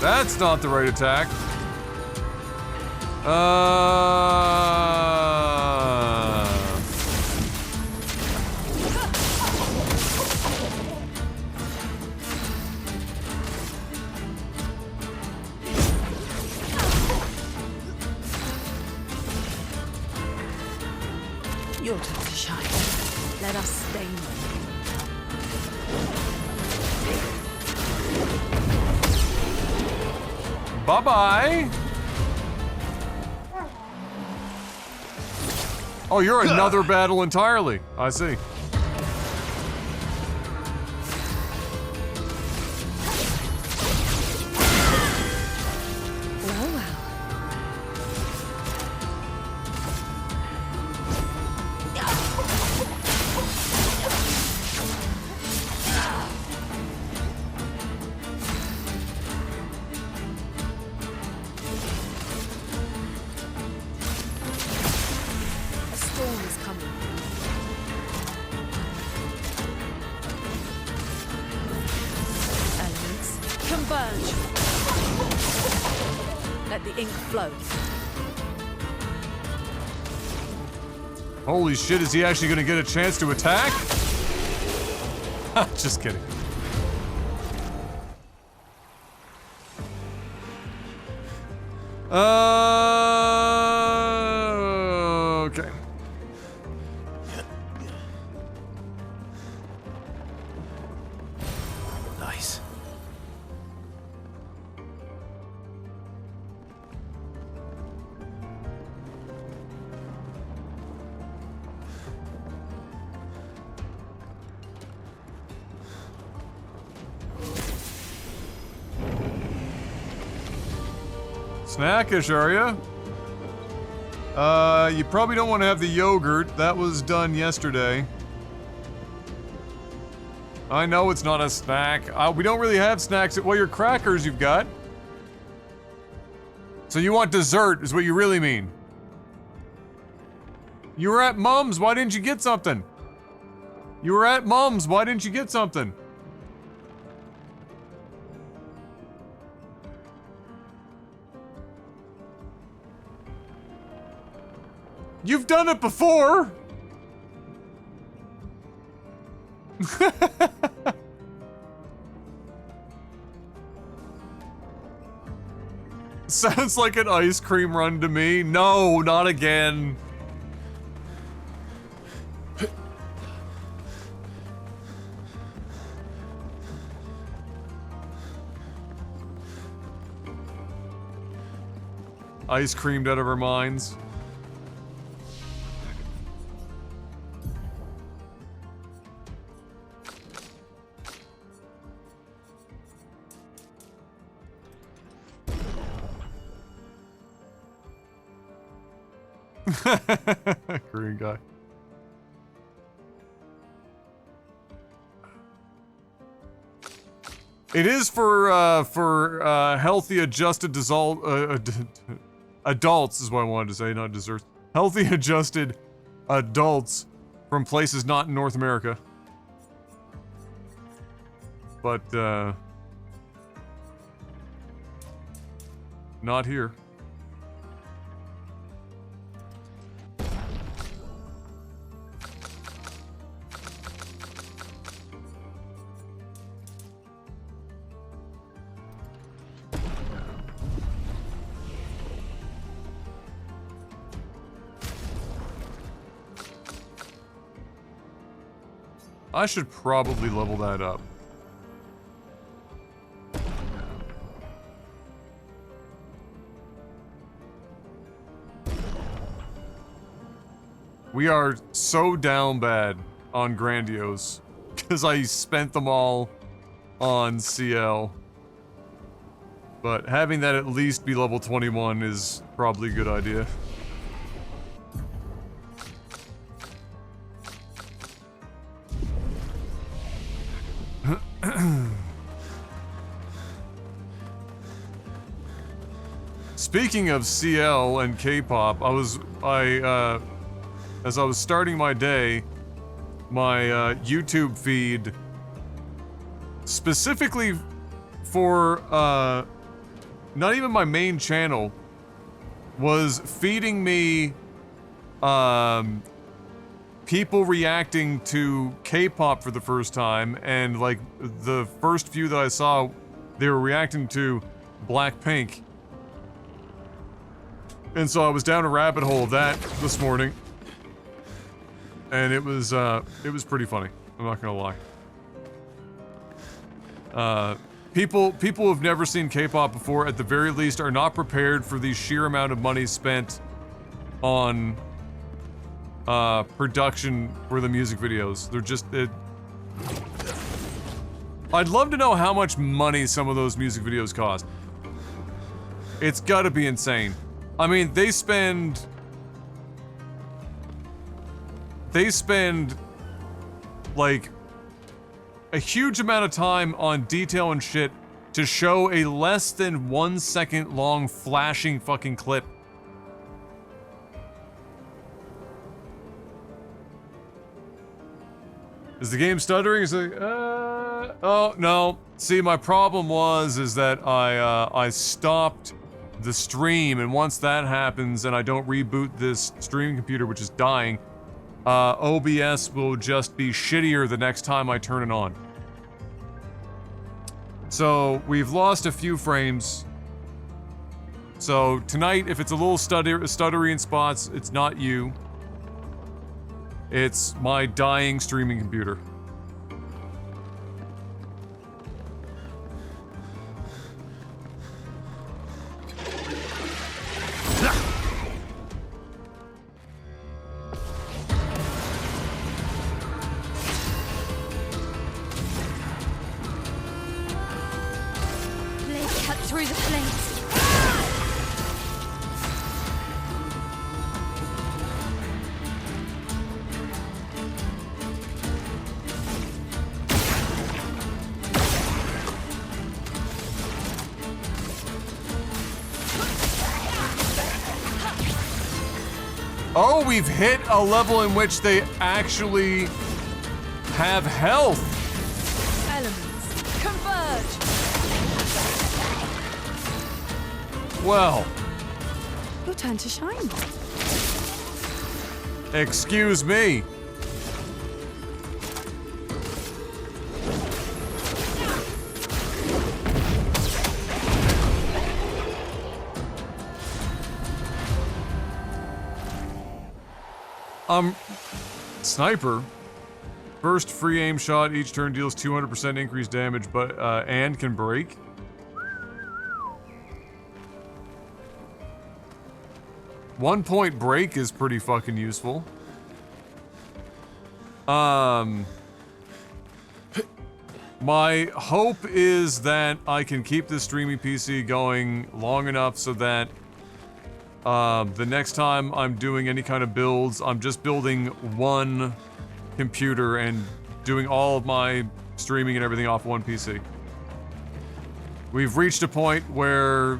That's not the right attack. your time to shine. Let us stain them. Bye-bye. Oh, you're another battle entirely. I see. Well, well. A storm is coming. Elements, converge. Let the ink flow. Holy shit, is he actually gonna get a chance to attack? Just kidding. Okay. Nice. Snackish, are ya? You probably don't want to have the yogurt. That was done yesterday. I know it's not a snack. We don't really have snacks. Well, your crackers you've got. So you want dessert is what you really mean. You were at Mum's. Why didn't you get something? You were at Mum's. Why didn't you get something? You've done it before! Sounds like an ice cream run to me. No, not again. Ice creamed out of our minds. Korean guy. It is for healthy adjusted adults is what I wanted to say, not desserts. Healthy adjusted adults from places not in North America. But not here. I should probably level that up. We are so down bad on Grandiose because I spent them all on CL. But having that at least be level 21 is probably a good idea. Speaking of CL and K-pop, as I was starting my day, my YouTube feed, specifically for not even my main channel, was feeding me people reacting to K-pop for the first time, and like the first few that I saw, they were reacting to Blackpink. And so I was down a rabbit hole of that this morning. and it was pretty funny. I'm not gonna lie. People who've never seen K-pop before, at the very least, are not prepared for the sheer amount of money spent on production for the music videos. They're just I'd love to know how much money some of those music videos cost. It's gotta be insane. I mean, they spend like a huge amount of time on detail and shit to show a less than 1 second long flashing fucking clip. Is the game stuttering? Is it, oh, no. See, my problem is that I stopped the stream, and once that happens and I don't reboot this streaming computer, which is dying, OBS will just be shittier the next time I turn it on. So, we've lost a few frames. So, tonight, if it's a little stuttery in spots, it's not you. It's my dying streaming computer. Blade cut through the flames. Oh, we've hit a level in which they actually have health. Elements converge. Well, Your turn to shine. excuse me. Sniper. First free aim shot each turn deals 200% increased damage, but and can break. One point break is pretty fucking useful. My hope is that I can keep this streaming PC going long enough so that the next time I'm doing any kind of builds, I'm just building one computer and doing all of my streaming and everything off one PC. We've reached a point where,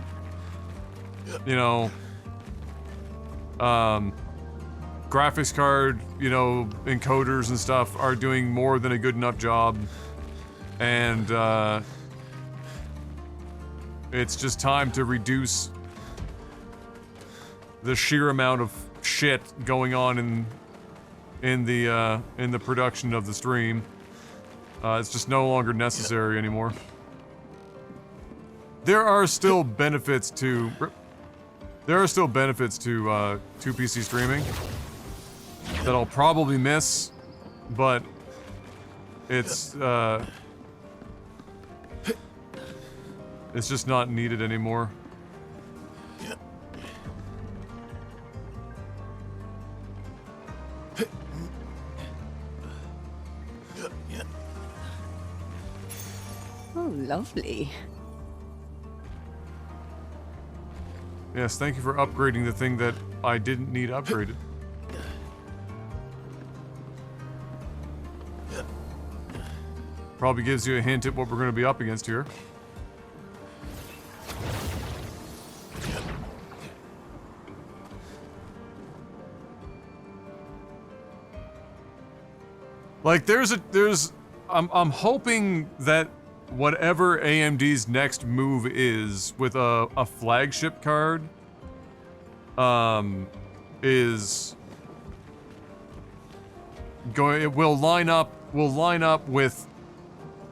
you know, graphics card, you know, encoders and stuff are doing more than a good enough job. And, it's just time to reduce the sheer amount of shit going on in the production of the stream. It's just no longer necessary anymore. There are still benefits to 2PC streaming that I'll probably miss, but it's just not needed anymore. Oh, lovely. Yes, thank you for upgrading the thing that I didn't need upgraded. Probably gives you a hint at what we're going to be up against here. Like, I'm hoping that whatever AMD's next move is with a flagship card, is going, it will line up with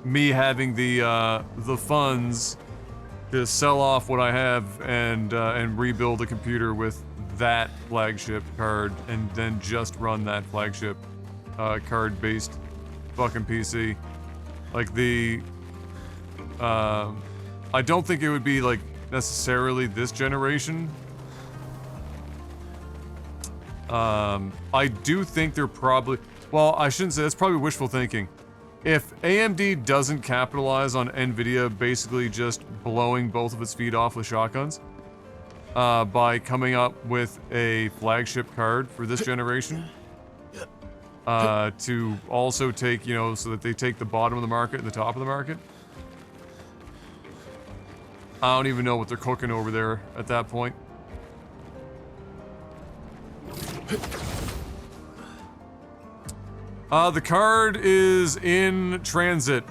me having the funds to sell off what I have and rebuild a computer with that flagship card and then just run that flagship card-based fucking PC. Like the, I don't think it would be like necessarily this generation. I do think they're probably, well, I shouldn't say, that's probably wishful thinking. If AMD doesn't capitalize on NVIDIA basically just blowing both of its feet off with shotguns, by coming up with a flagship card for this generation, to also take, you know, so that they take the bottom of the market and the top of the market. I don't even know what they're cooking over there at that point. The card is in transit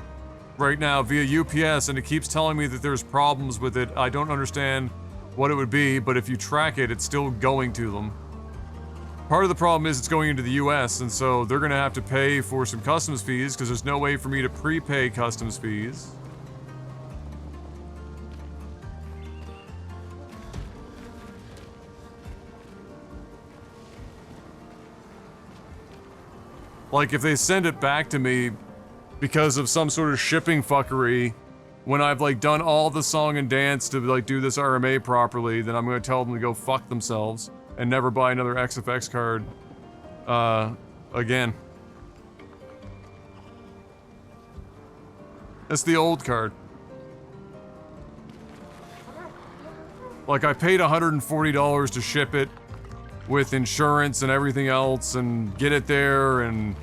right now via UPS, and it keeps telling me that there's problems with it. I don't understand what it would be, but if you track it, it's still going to them. Part of the problem is it's going into the US, and so they're gonna have to pay for some customs fees, because there's no way for me to prepay customs fees. Like, if they send it back to me because of some sort of shipping fuckery, when I've, like, done all the song and dance to, like, do this RMA properly, then I'm gonna tell them to go fuck themselves and never buy another XFX card, again. It's the old card. Like, I paid $140 to ship it with insurance and everything else and get it there, and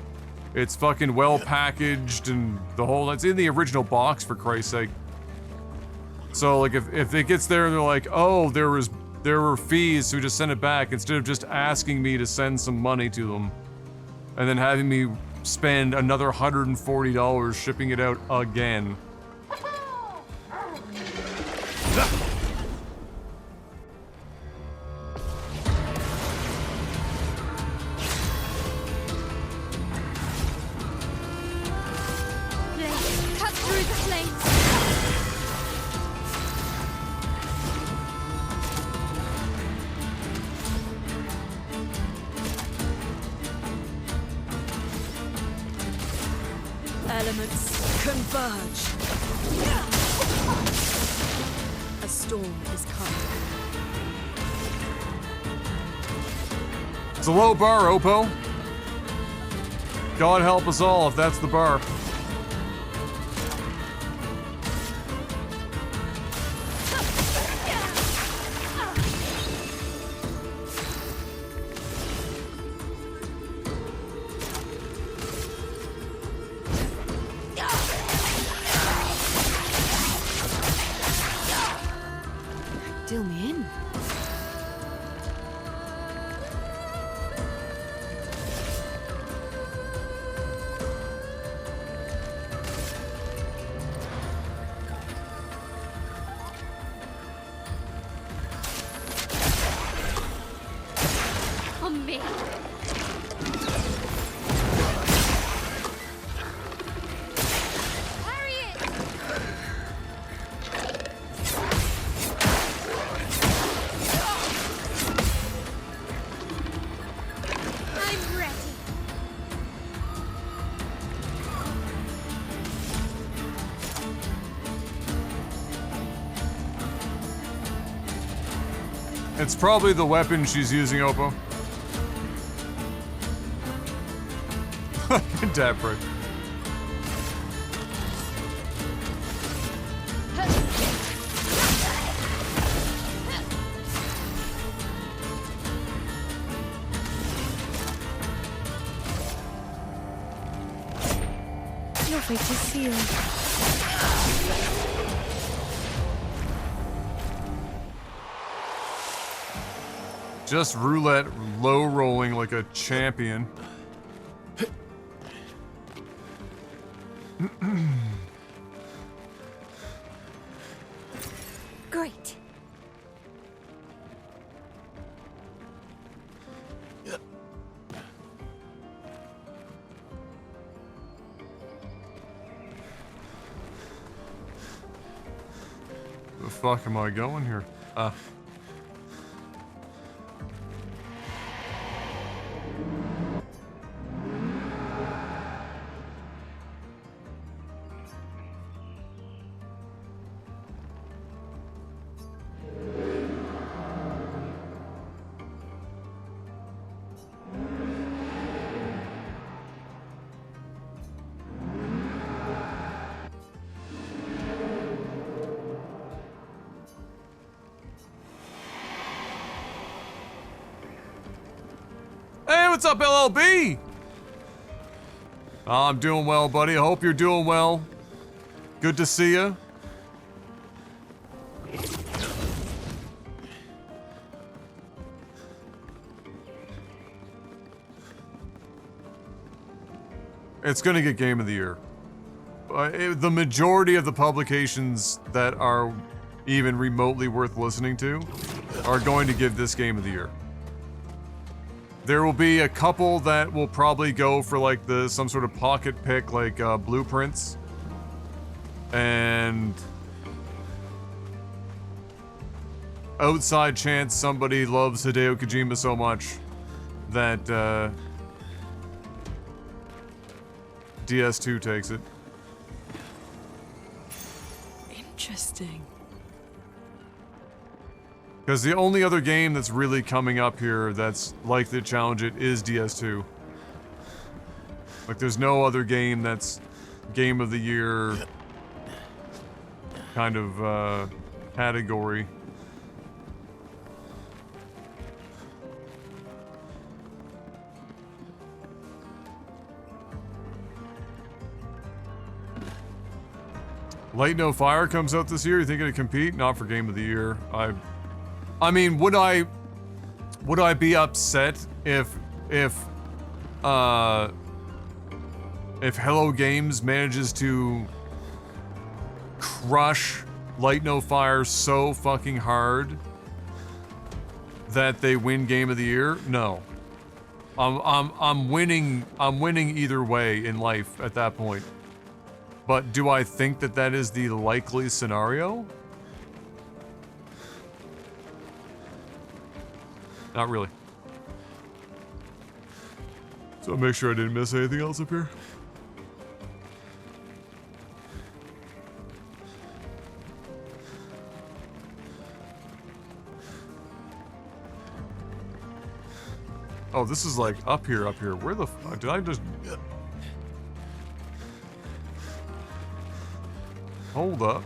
it's fucking well packaged and the whole, it's in the original box, for Christ's sake. So, like, if it gets there and they're like, oh, there were fees, so we just send it back, instead of just asking me to send some money to them and then having me spend another $140 shipping it out again. Cut through the flames. Elements converge. A storm is coming. It's a low bar, Oppo. God help us all if that's the bar. Deal me in. On me. Harriet! I'm ready. It's probably the weapon she's using, Oppo. Dapper. Your fate is sealed. Just roulette low rolling like a champion. Great. The fuck am I going here? what's up, LLB? I'm doing well, buddy. I hope you're doing well. Good to see you. It's gonna get Game of the Year. The majority of the publications that are even remotely worth listening to are going to give this Game of the Year. There will be a couple that will probably go for like some sort of pocket pick, like Blueprints, and outside chance somebody loves Hideo Kojima so much that DS2 takes it. Interesting. Because the only other game that's really coming up here that's likely to challenge it is DS2. Like, there's no other game that's Game of the Year kind of category. Light No Fire comes out this year. You think it'd compete? Not for Game of the Year. I mean, would I be upset if Hello Games manages to crush Light No Fire so fucking hard that they win Game of the Year? No. I'm winning either way in life at that point. But do I think that that is the likely scenario? Not really. So I'll make sure I didn't miss anything else up here. Oh, this is like up here. Where the fuck did I just... Hold up.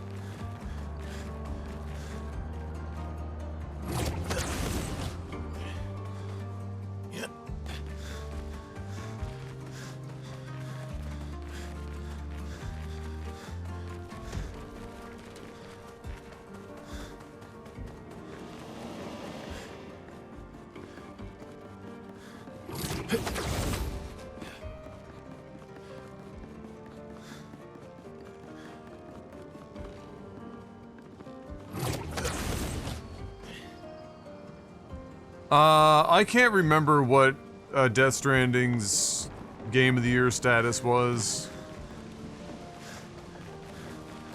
I can't remember what Death Stranding's Game of the Year status was.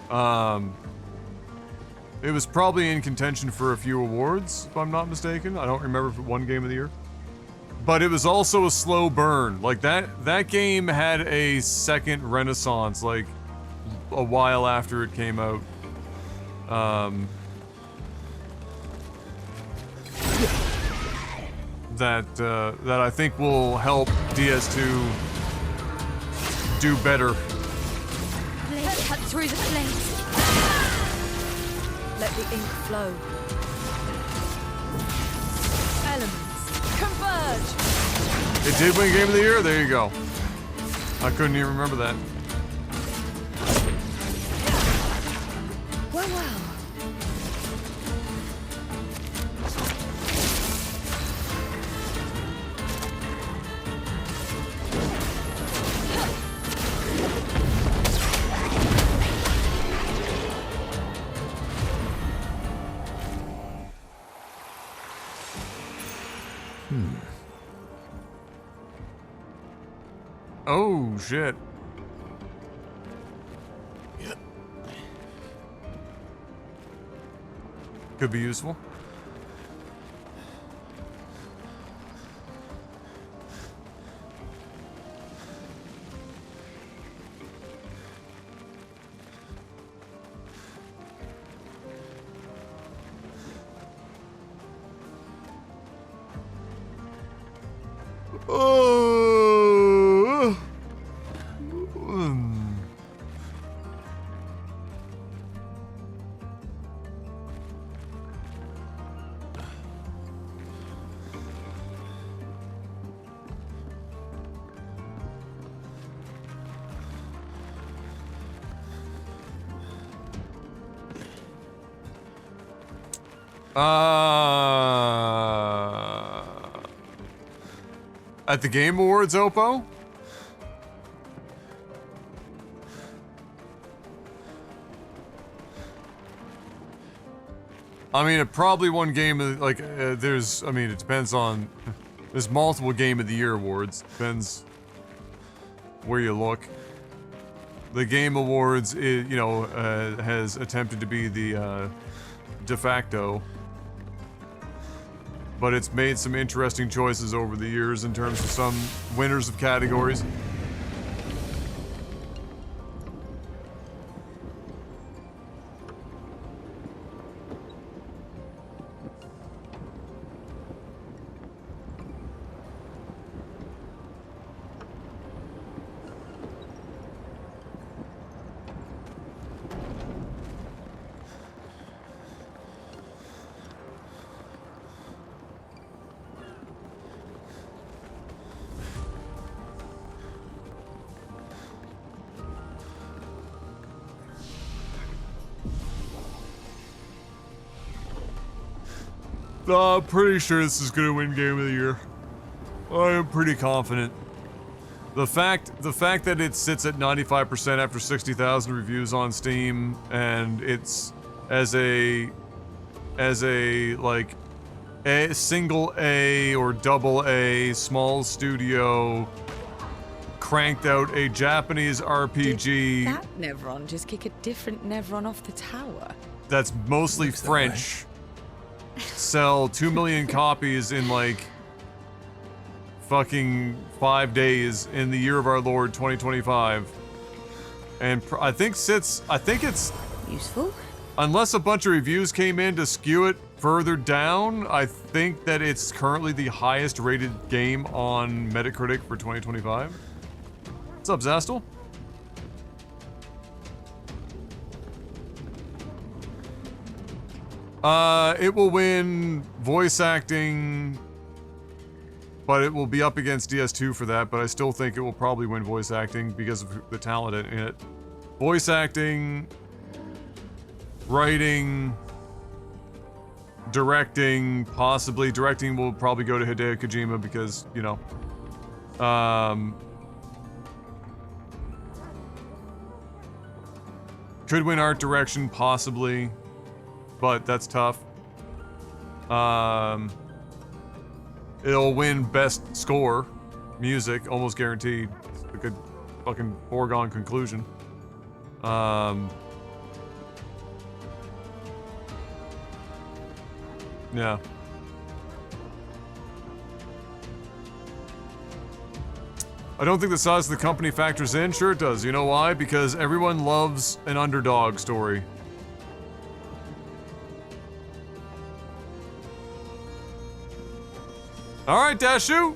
It was probably in contention for a few awards, if I'm not mistaken. I don't remember if it won Game of the Year. But it was also a slow burn. Like, that game had a second renaissance, like, a while after it came out. That I think will help DS2 do better. Let's cut through the flames. Let the ink flow. Elements converge. It did win Game of the Year? There you go. I couldn't even remember that. Well, well. Oh, shit. Could be useful. At the Game Awards, Oppo? I mean, it probably won game of, like, there's, I mean, it depends on, there's multiple Game of the Year awards. Depends where you look. The Game Awards, you know, has attempted to be the de facto, but it's made some interesting choices over the years in terms of some winners of categories. I'm pretty sure this is gonna win Game of the Year. I am pretty confident. The fact that it sits at 95% after 60,000 reviews on Steam, and it's as a like a single A or double A small studio cranked out a Japanese RPG. Did that Nevron just kick a different Nevron off the tower? That's mostly French. Sell 2 million copies in like fucking 5 days in the year of our Lord 2025, and I think it's useful. Unless a bunch of reviews came in to skew it further down, I think that it's currently the highest rated game on Metacritic for 2025. What's up, Zastel? It will win voice acting, but it will be up against DS2 for that, but I still think it will probably win voice acting because of the talent in it. Voice acting, writing, directing, possibly. Directing will probably go to Hideo Kojima because, you know, could win art direction, possibly, but that's tough. It'll win best score, music, almost guaranteed. It's a good fucking foregone conclusion. Yeah. I don't think the size of the company factors in. Sure it does. You know why? Because everyone loves an underdog story. All right, Dashu.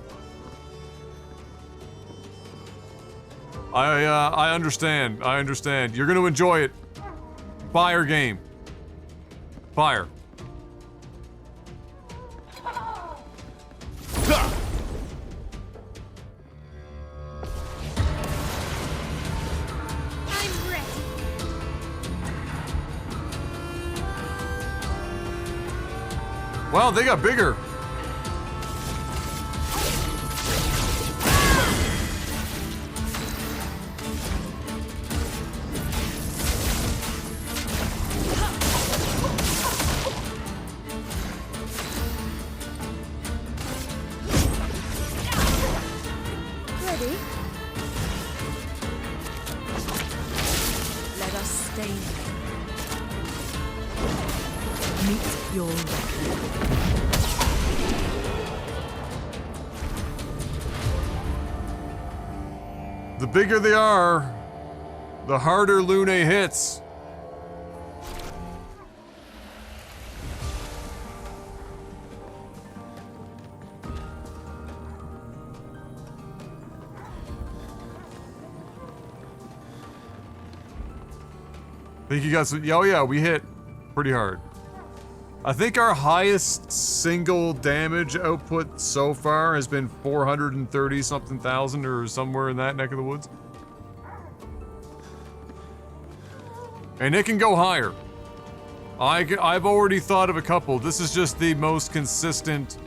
I understand. I understand. You're gonna enjoy it. Fire game. Fire. I'm ready. Wow, they got bigger. Ready? Let us stay. Meet your The bigger they are, the harder Lune hits. Think you got some? Oh yeah, we hit pretty hard. I think our highest single damage output so far has been 430 something thousand or somewhere in that neck of the woods. And it can go higher. I've already thought of a couple. This is just the most consistent,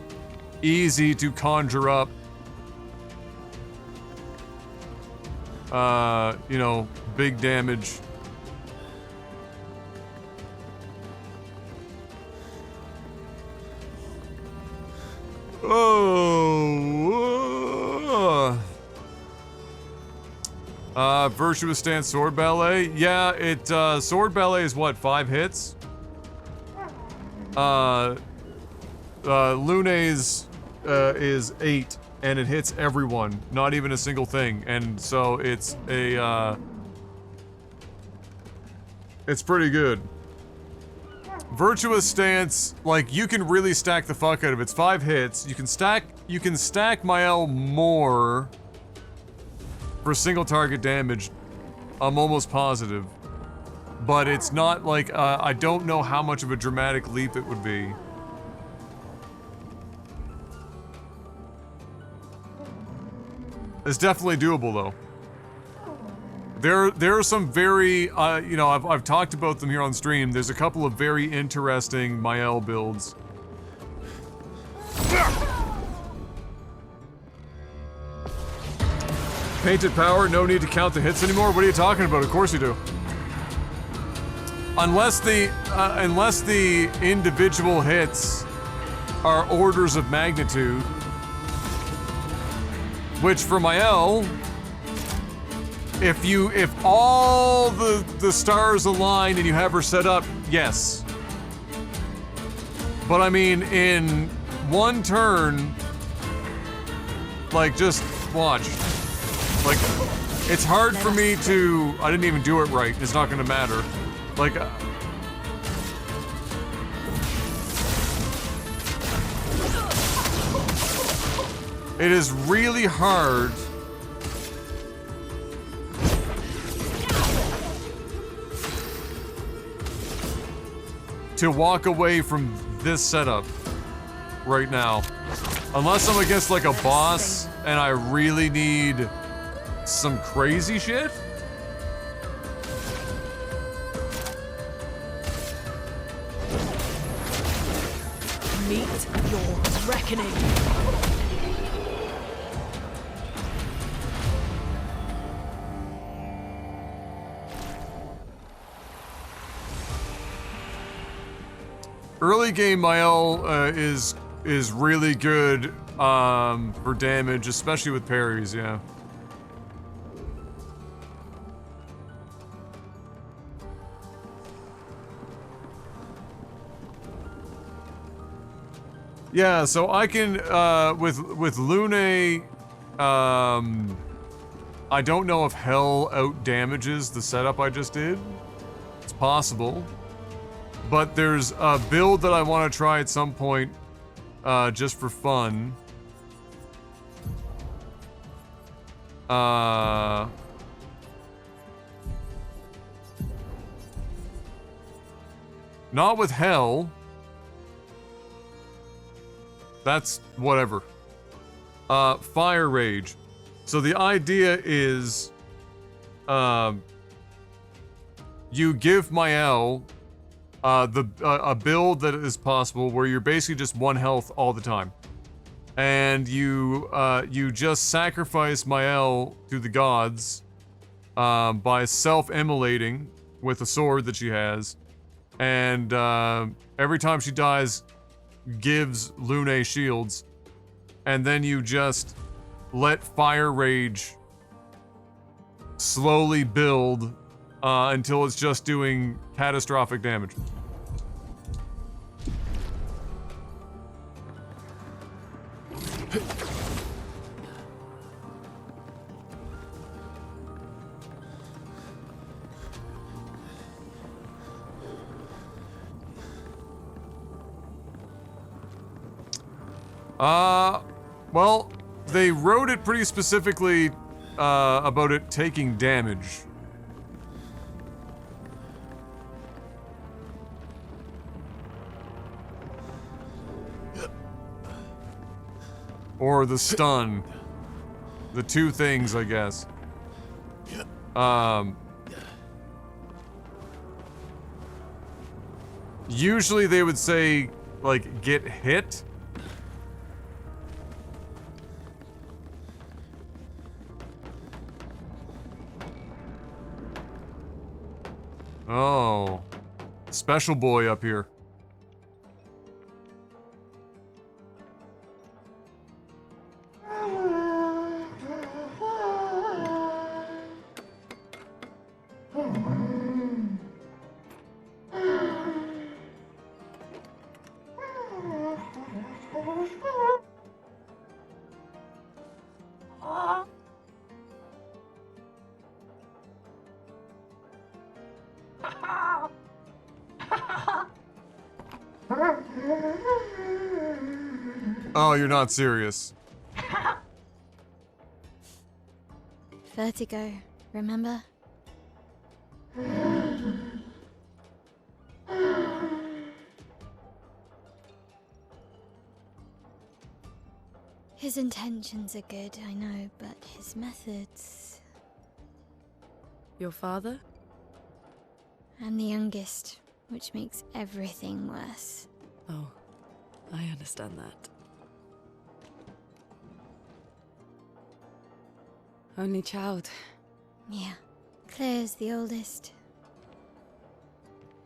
easy to conjure up. You know, big damage. Virtuous Stance Sword Ballet. Yeah, Sword Ballet is what, 5 hits? Lune's, is 8, and it hits everyone, not even a single thing, and so it's pretty good. Virtuous Stance, like, you can really stack the fuck out of it. It's 5 hits. You can stack Mael more for single target damage. I'm almost positive. But it's not like, I don't know how much of a dramatic leap it would be. It's definitely doable, though. There are some very, you know, I've talked about them here on stream. There's a couple of very interesting Mael builds. Painted Power, no need to count the hits anymore? What are you talking about? Of course you do. Unless the individual hits are orders of magnitude. Which for Mael, if all the stars align and you have her set up, yes. But I mean, in one turn, like, just watch. Like, it's hard for me to, I didn't even do it right. It's not gonna matter. Like, it is really hard to walk away from this setup right now. Unless I'm against like a boss and I really need some crazy shit. Meet your reckoning. Early game Mael is really good for damage, especially with parries, yeah. Yeah, so I can with Lune, I don't know if Hell out damages the setup I just did. It's possible. But there's a build that I want to try at some point, just for fun. Not with Hell. That's whatever. Fire Rage. So the idea is, you give Mael a build that is possible where you're basically just 1 health all the time, and you just sacrifice Mael to the gods by self-immolating with a sword that she has, and every time she dies, gives Lune shields, and then you just let Fire Rage slowly build until it's just doing catastrophic damage. Well, they wrote it pretty specifically about it taking damage. Or the stun. The two things, I guess. Usually they would say, like, get hit. Oh. Special boy up here. Oh, you're not serious. Vertigo, remember? His intentions are good, I know, but his methods... Your father? I'm the youngest, which makes everything worse. Oh, I understand that. Only child. Yeah, Claire's the oldest.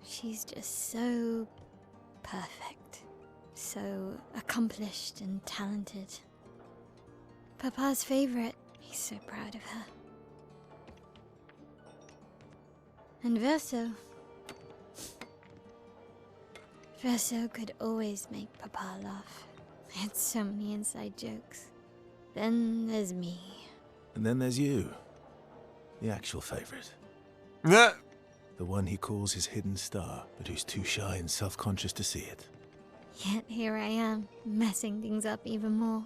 She's just so perfect. So accomplished and talented. Papa's favorite. He's so proud of her. And Verso. Verso could always make Papa laugh. I had so many inside jokes. Then there's me. And then there's you. The actual favorite. Nah. The one he calls his hidden star, but who's too shy and self-conscious to see it. Yet here I am, messing things up even more.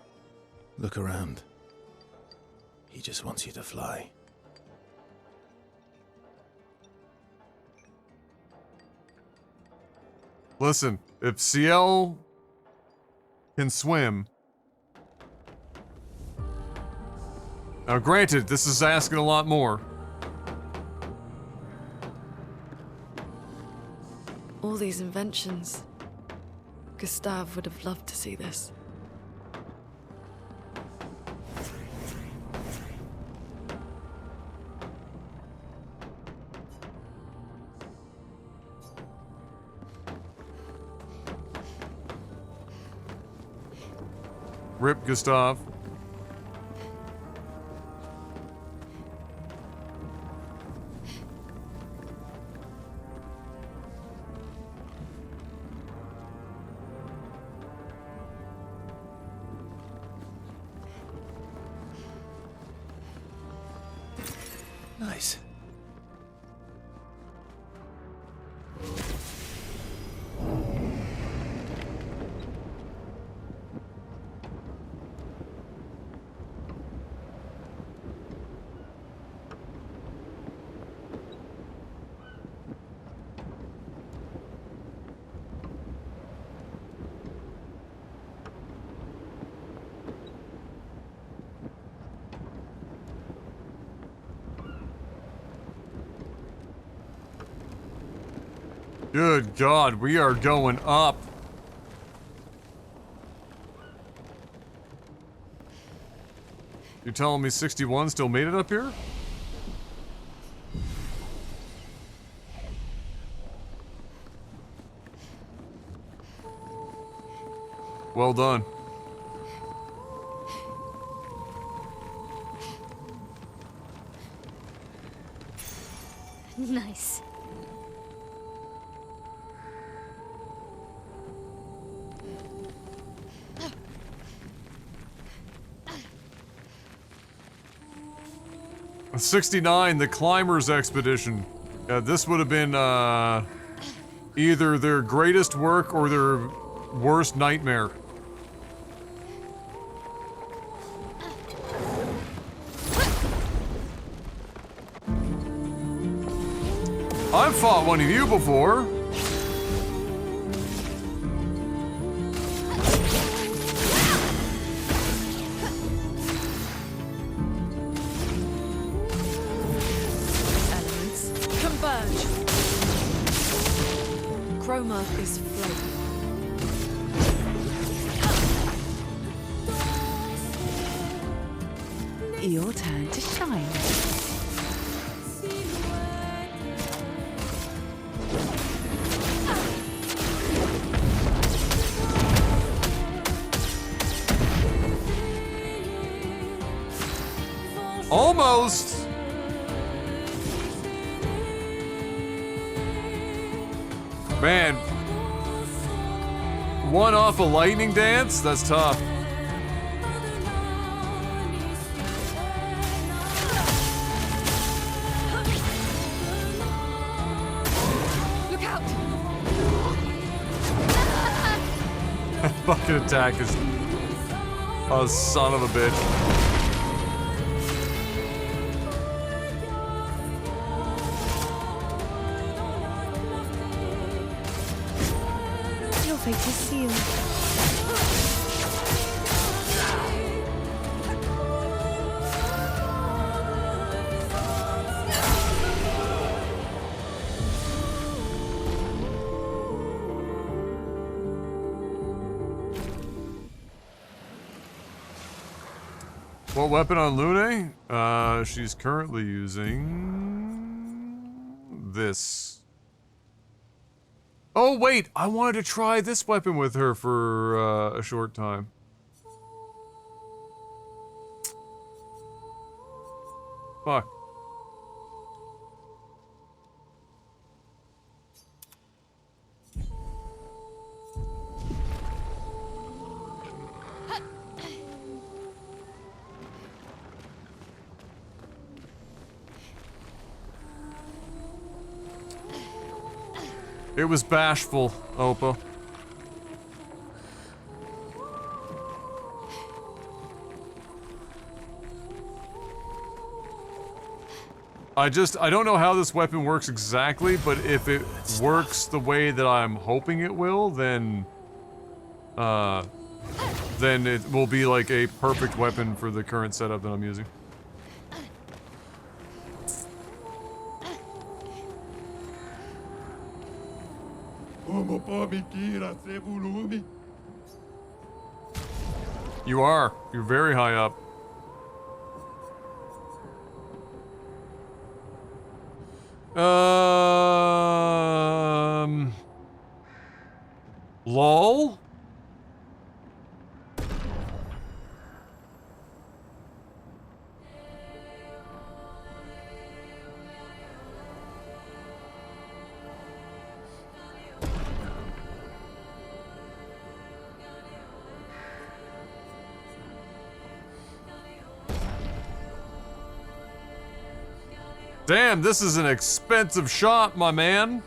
Look around. He just wants you to fly. Listen, if Ciel can swim... Now granted, this is asking a lot more. All these inventions. Gustave would have loved to see this. Rip Gustave. Nice. Good God, we are going up. You're telling me 61 still made it up here? Well done. Nice. '69, the Climbers Expedition. This would have been, either their greatest work or their worst nightmare. I've fought one of you before. Elements converge. Chroma path is flooded. Your turn to shine. Almost! Man. One off a lightning dance? That's tough. Look out! Fucking attack is a son of a bitch. Your fate is sealed. What weapon on Lune? She's currently using this. Oh wait, I wanted to try this weapon with her for a short time. Fuck. It was bashful, Oppo. I don't know how this weapon works exactly, but if it works the way that I'm hoping it will, then it will be like a perfect weapon for the current setup that I'm using. You are. You're very high up. LOL? Damn, this is an expensive shot, my man.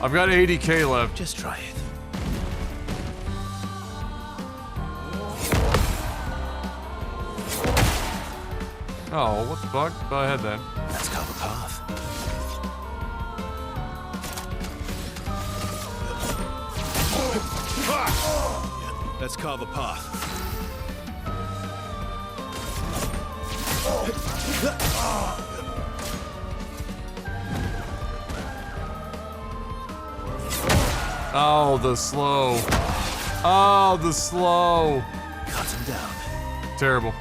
I've got 80k left. Just try it. Oh, what the fuck? Thought I had that. Let's carve a path. Let's carve a path. Oh, the slow. Oh, the slow. Cut him down. Terrible.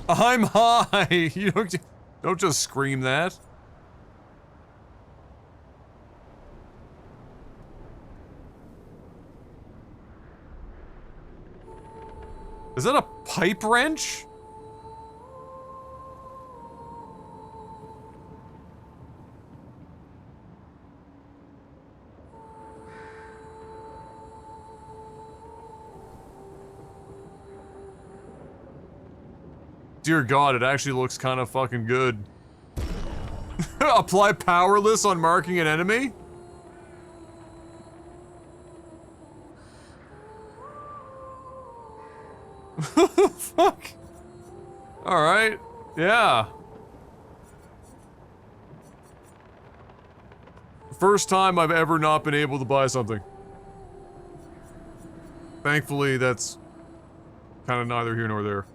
I'm high. You don't just scream that. Is that a pipe wrench? dear God, it actually looks kind of fucking good. Apply powerless on marking an enemy? Fuck. Alright. Yeah. First time I've ever not been able to buy something. Thankfully, that's kind of neither here nor there.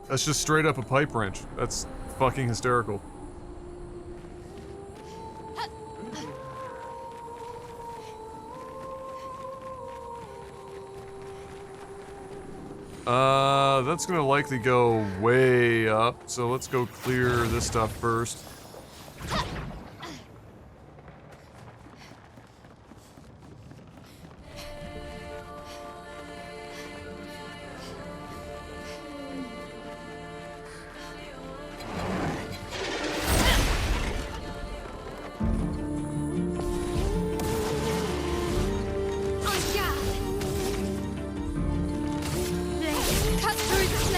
That's just straight up a pipe wrench. That's fucking hysterical. That's gonna likely go way up, so let's go clear this stuff first.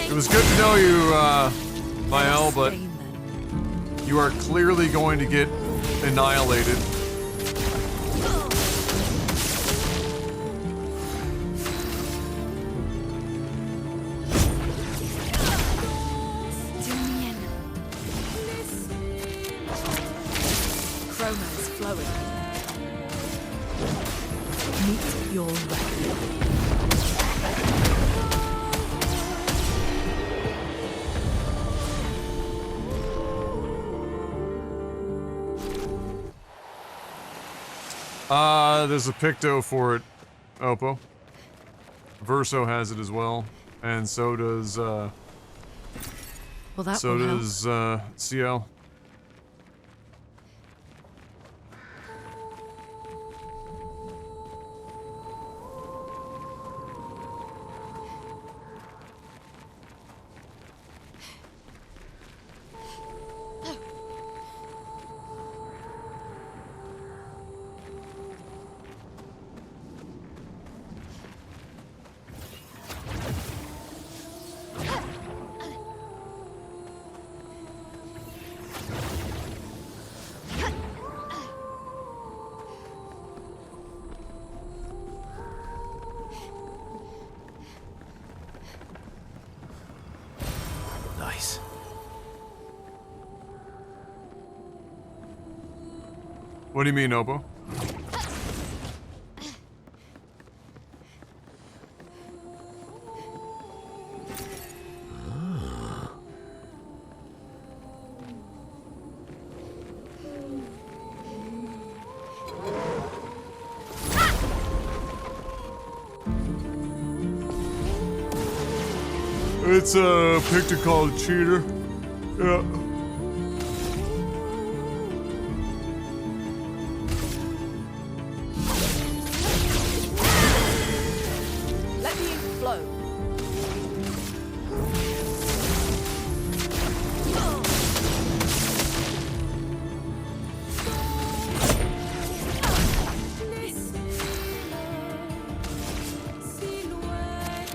It was good to know you, Mael, but you are clearly going to get annihilated. Chroma's flowing. Meet your reckoning. There's a Picto for it, Oppo. Verso has it as well, and so does, Well, that so will help. does, CL. Nice. What do you mean, Oppo? It's a Picto called Cheater. Yeah. Let the ink flow.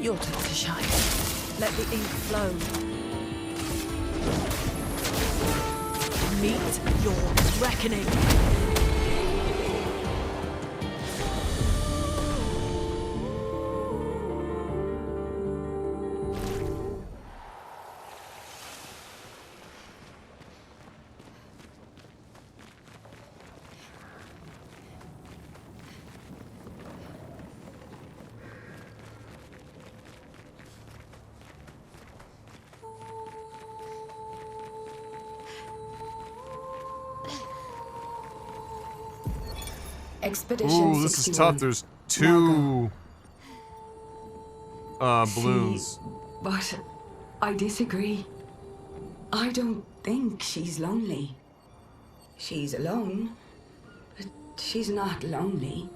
Your turn to shine. Let the ink flow. Meet your reckoning. Expedition Ooh, this is 61. tough. There's two balloons. But I disagree. I don't think she's lonely. She's alone, but she's not lonely.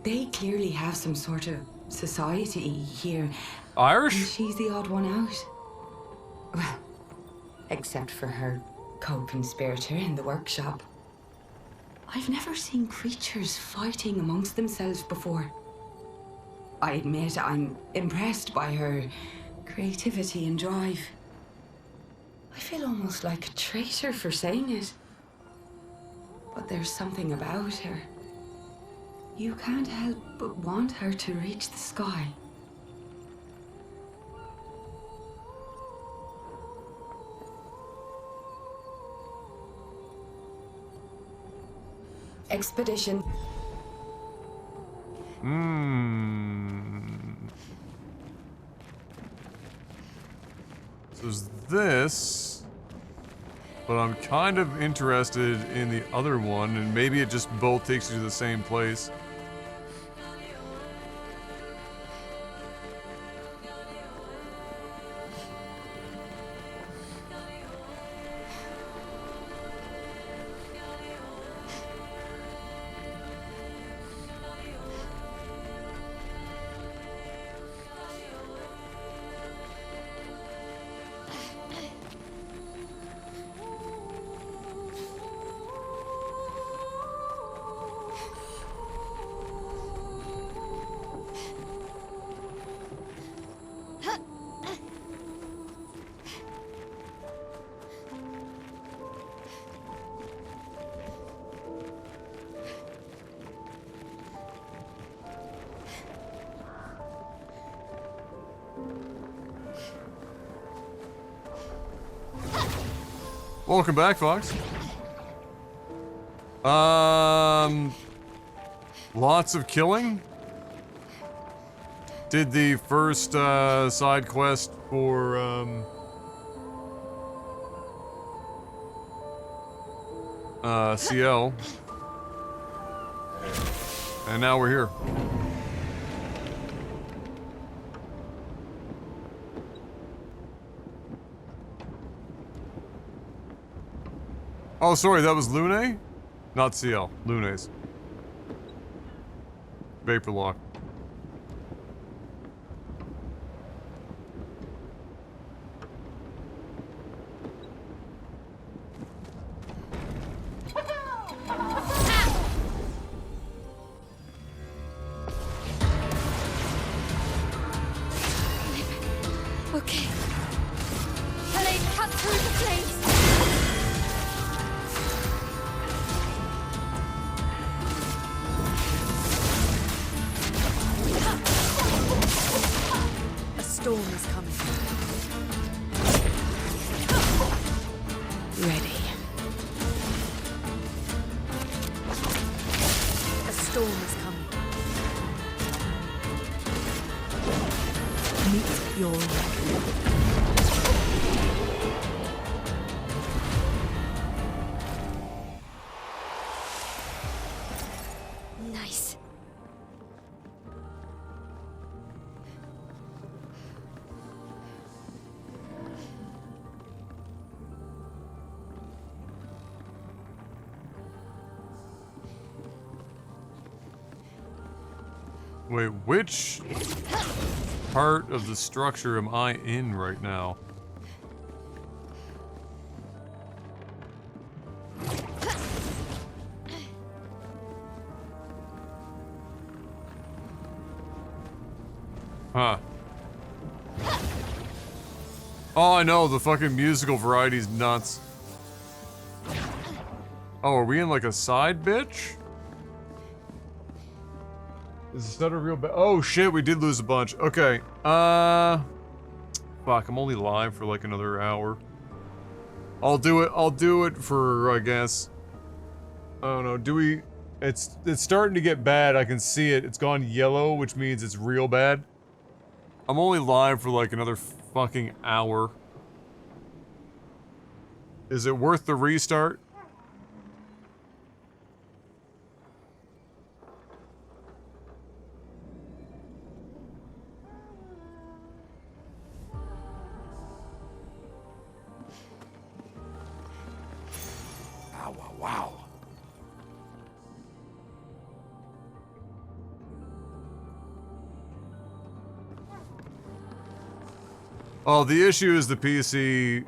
They clearly have some sort of society here. And Irish? she's the odd one out. Well, except for her co-conspirator in the workshop. I've never seen creatures fighting amongst themselves before. I admit I'm impressed by her creativity and drive. I feel almost like a traitor for saying it. But there's something about her. You can't help but want her to reach the sky. Expedition. So there's this, but I'm kind of interested in the other one, and maybe it just both takes you to the same place. Welcome back, Fox. Lots of killing. Did the first side quest for CL, and now we're here. Oh, sorry, that was Lune? Not CL. Lune's. Vapor lock. Okay. Helene, cut through the flames! A storm is coming. Ready. A storm is coming. Meet your reckoning. Nice. Wait, which part of the structure am I in right now? Huh. Oh, I know, the fucking musical variety's nuts. Oh, are we in like a side bitch? Is that a real bad? Oh shit, we did lose a bunch. Okay. Fuck, I'm only live for like another hour. I'll do it for, I guess. I don't know, do we... It's starting to get bad, I can see it. It's gone yellow, which means it's real bad. I'm only live for like another fucking hour. Is it worth the restart? Wow. Oh, the issue is the PC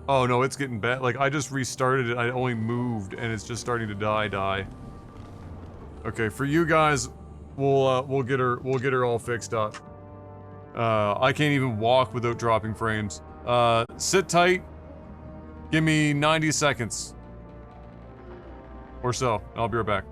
Oh no, it's getting bad. Like, I just restarted it, I only moved, and it's just starting to die. Okay, for you guys, we'll get her all fixed up. I can't even walk without dropping frames. Sit tight. Give me 90 seconds. Or so. I'll be right back.